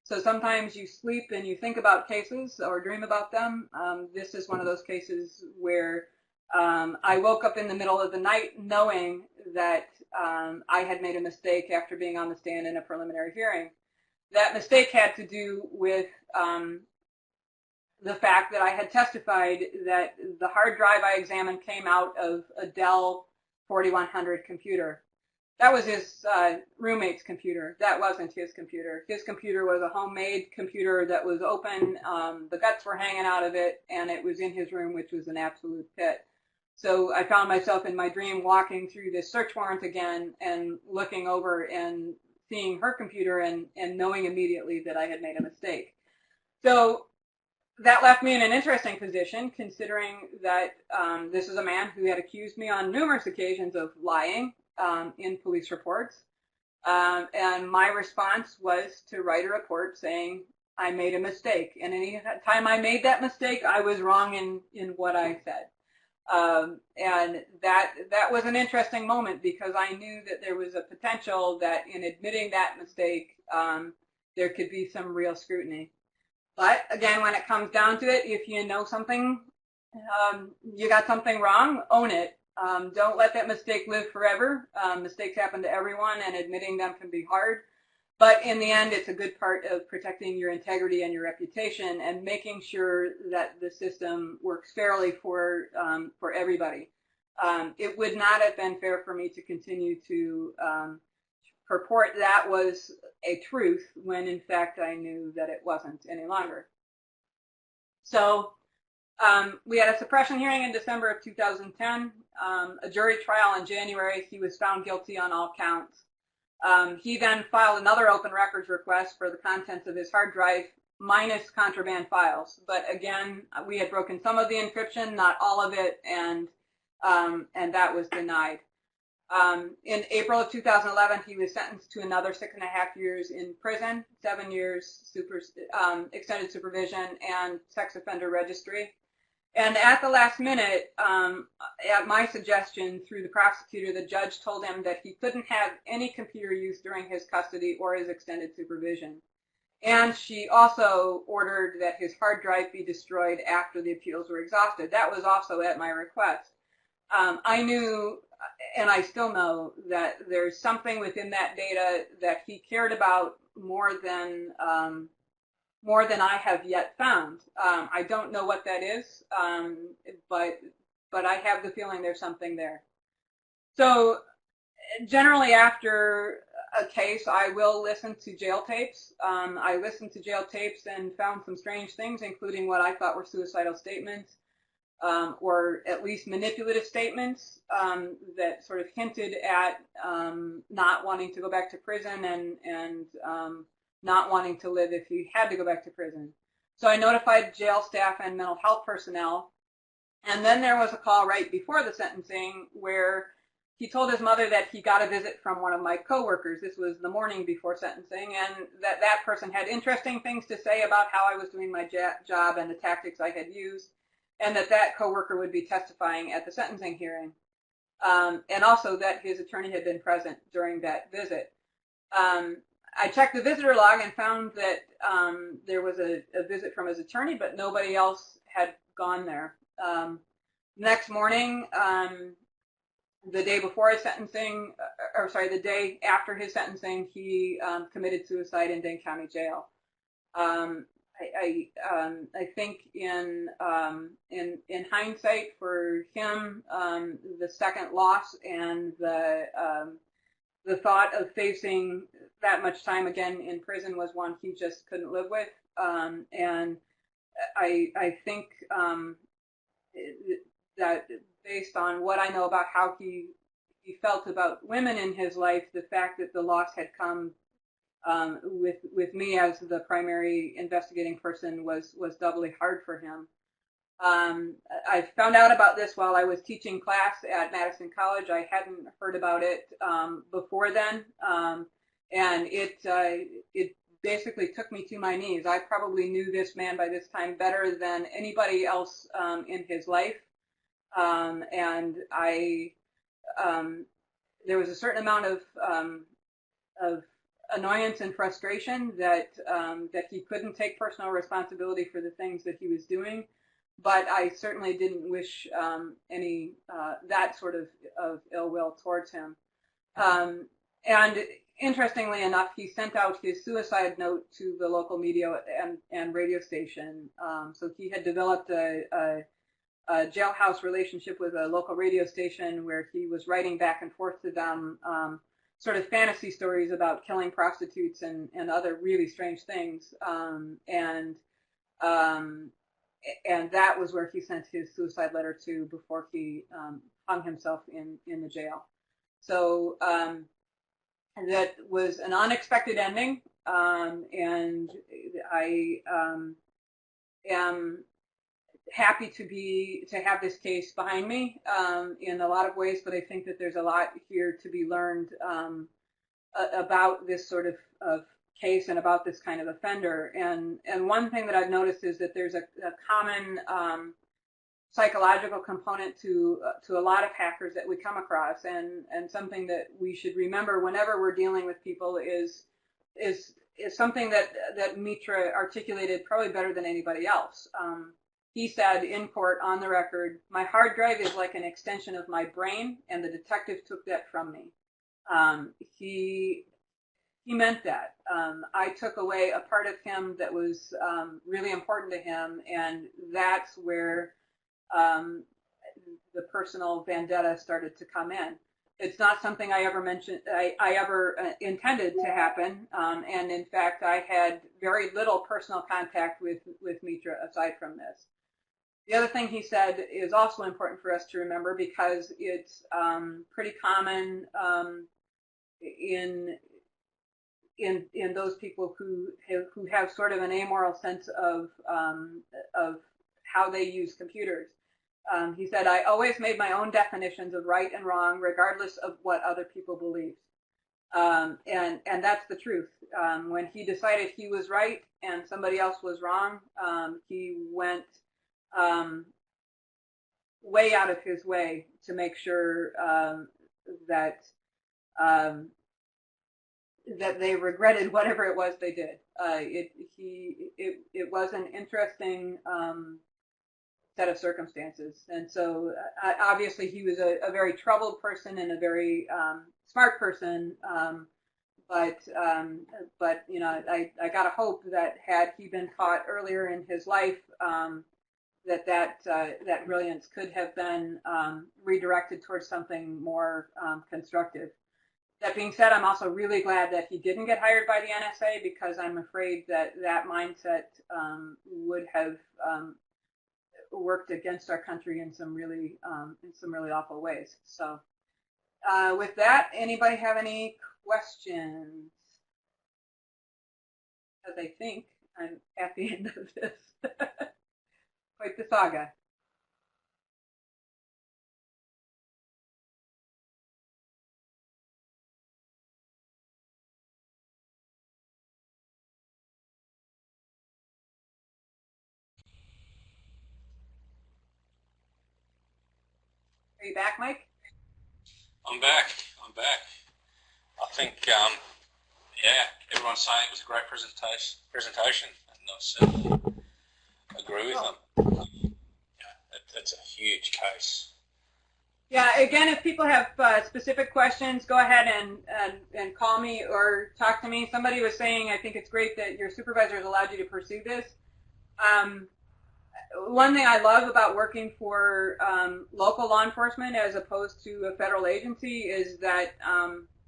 So sometimes you sleep and you think about cases or dream about them. This is one of those cases where I woke up in the middle of the night knowing that I had made a mistake after being on the stand in a preliminary hearing. That mistake had to do with the fact that I had testified that the hard drive I examined came out of a Dell 4100 computer. That was his roommate's computer. That wasn't his computer. His computer was a homemade computer that was open. The guts were hanging out of it, and it was in his room, which was an absolute pit. So I found myself in my dream walking through this search warrant again and looking over and seeing her computer and knowing immediately that I had made a mistake. So that left me in an interesting position, considering that this is a man who had accused me on numerous occasions of lying in police reports. And my response was to write a report saying I made a mistake. And any time I made that mistake, I was wrong in what I said. And that was an interesting moment, because I knew that there was a potential that in admitting that mistake, there could be some real scrutiny. But again, when it comes down to it, if you know something, you got something wrong, own it. Don't let that mistake live forever. Mistakes happen to everyone, and admitting them can be hard. But in the end, it's a good part of protecting your integrity and your reputation and making sure that the system works fairly for everybody. It would not have been fair for me to continue to purport that was a truth when, in fact, I knew that it wasn't any longer. So we had a suppression hearing in December of 2010, a jury trial in January. He was found guilty on all counts. He then filed another open records request for the contents of his hard drive minus contraband files. But again, we had broken some of the encryption, not all of it, and that was denied. In April of 2011, he was sentenced to another 6.5 years in prison, 7 years extended supervision, and sex offender registry. And at the last minute, at my suggestion through the prosecutor, the judge told him that he couldn't have any computer use during his custody or his extended supervision. And she also ordered that his hard drive be destroyed after the appeals were exhausted. That was also at my request. I knew, and I still know, that there's something within that data that he cared about more than I have yet found. I don't know what that is, but I have the feeling there's something there. So generally after a case, I will listen to jail tapes. I listened to jail tapes and found some strange things, including what I thought were suicidal statements, or at least manipulative statements that sort of hinted at not wanting to go back to prison and not wanting to live if he had to go back to prison. So I notified jail staff and mental health personnel. And then there was a call right before the sentencing where he told his mother that he got a visit from one of my coworkers. This was the morning before sentencing, and that person had interesting things to say about how I was doing my job and the tactics I had used, and that coworker would be testifying at the sentencing hearing. And also that his attorney had been present during that visit. I checked the visitor log and found that there was a visit from his attorney, but nobody else had gone there. Next morning, the day before his sentencing, the day after his sentencing, he committed suicide in Dane County Jail. I think in hindsight, for him, the second loss and the thought of facing that much time again in prison was one he just couldn't live with. And I think that based on what I know about how he felt about women in his life, the fact that the loss had come with me as the primary investigating person was doubly hard for him. I found out about this while I was teaching class at Madison College. I hadn't heard about it before then, and it basically took me to my knees. I probably knew this man by this time better than anybody else in his life, and there was a certain amount of annoyance and frustration that he couldn't take personal responsibility for the things that he was doing. But I certainly didn't wish any that sort of ill will towards him. And interestingly enough, he sent out his suicide note to the local media and radio station. So he had developed a jailhouse relationship with a local radio station where he was writing back and forth to them sort of fantasy stories about killing prostitutes and other really strange things. And that was where he sent his suicide letter to before he hung himself in the jail. So that was an unexpected ending, and I am happy to have this case behind me in a lot of ways, but I think that there's a lot here to be learned about this sort of case and about this kind of offender. And one thing that I've noticed is that there's a common psychological component to a lot of hackers that we come across, and something that we should remember whenever we're dealing with people is something that Mitra articulated probably better than anybody else. He said in court on the record, "My hard drive is like an extension of my brain, and the detective took that from me." He meant that. I took away a part of him that was really important to him, and that's where the personal vendetta started to come in. It's not something I ever mentioned, I ever intended to happen, and in fact, I had very little personal contact with Mitra aside from this. The other thing he said is also important for us to remember, because it's pretty common in those people who have sort of an amoral sense of how they use computers. He said, "I always made my own definitions of right and wrong, regardless of what other people believed." And that's the truth. When he decided he was right and somebody else was wrong, he went way out of his way to make sure that they regretted whatever it was they did. It was an interesting set of circumstances, and so obviously he was a very troubled person and a very smart person. But you know, I gotta hope that had he been caught earlier in his life, that brilliance could have been redirected towards something more constructive. That being said, I'm also really glad that he didn't get hired by the NSA, because I'm afraid that mindset would have worked against our country in some really awful ways. So with that, anybody have any questions? Because I think I'm at the end of this. Quite the saga. Are you back, Mike? I'm back. I think, yeah, everyone's saying it was a great presentation, and I certainly agree with them. huge case. Yeah, again, if people have specific questions, go ahead and call me or talk to me. Somebody was saying, I think it's great that your supervisors allowed you to pursue this. One thing I love about working for local law enforcement as opposed to a federal agency is that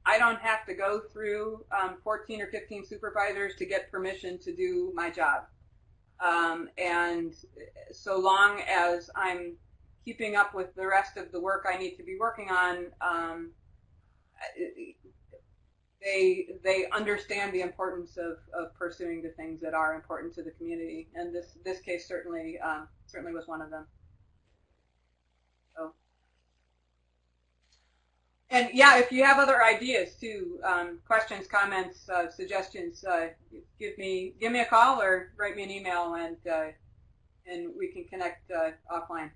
I don't have to go through 14 or 15 supervisors to get permission to do my job. And so long as I'm keeping up with the rest of the work I need to be working on, they understand the importance of pursuing the things that are important to the community, and this case certainly was one of them. So, and yeah, if you have other ideas too, questions, comments, suggestions, give me a call or write me an email, and we can connect offline.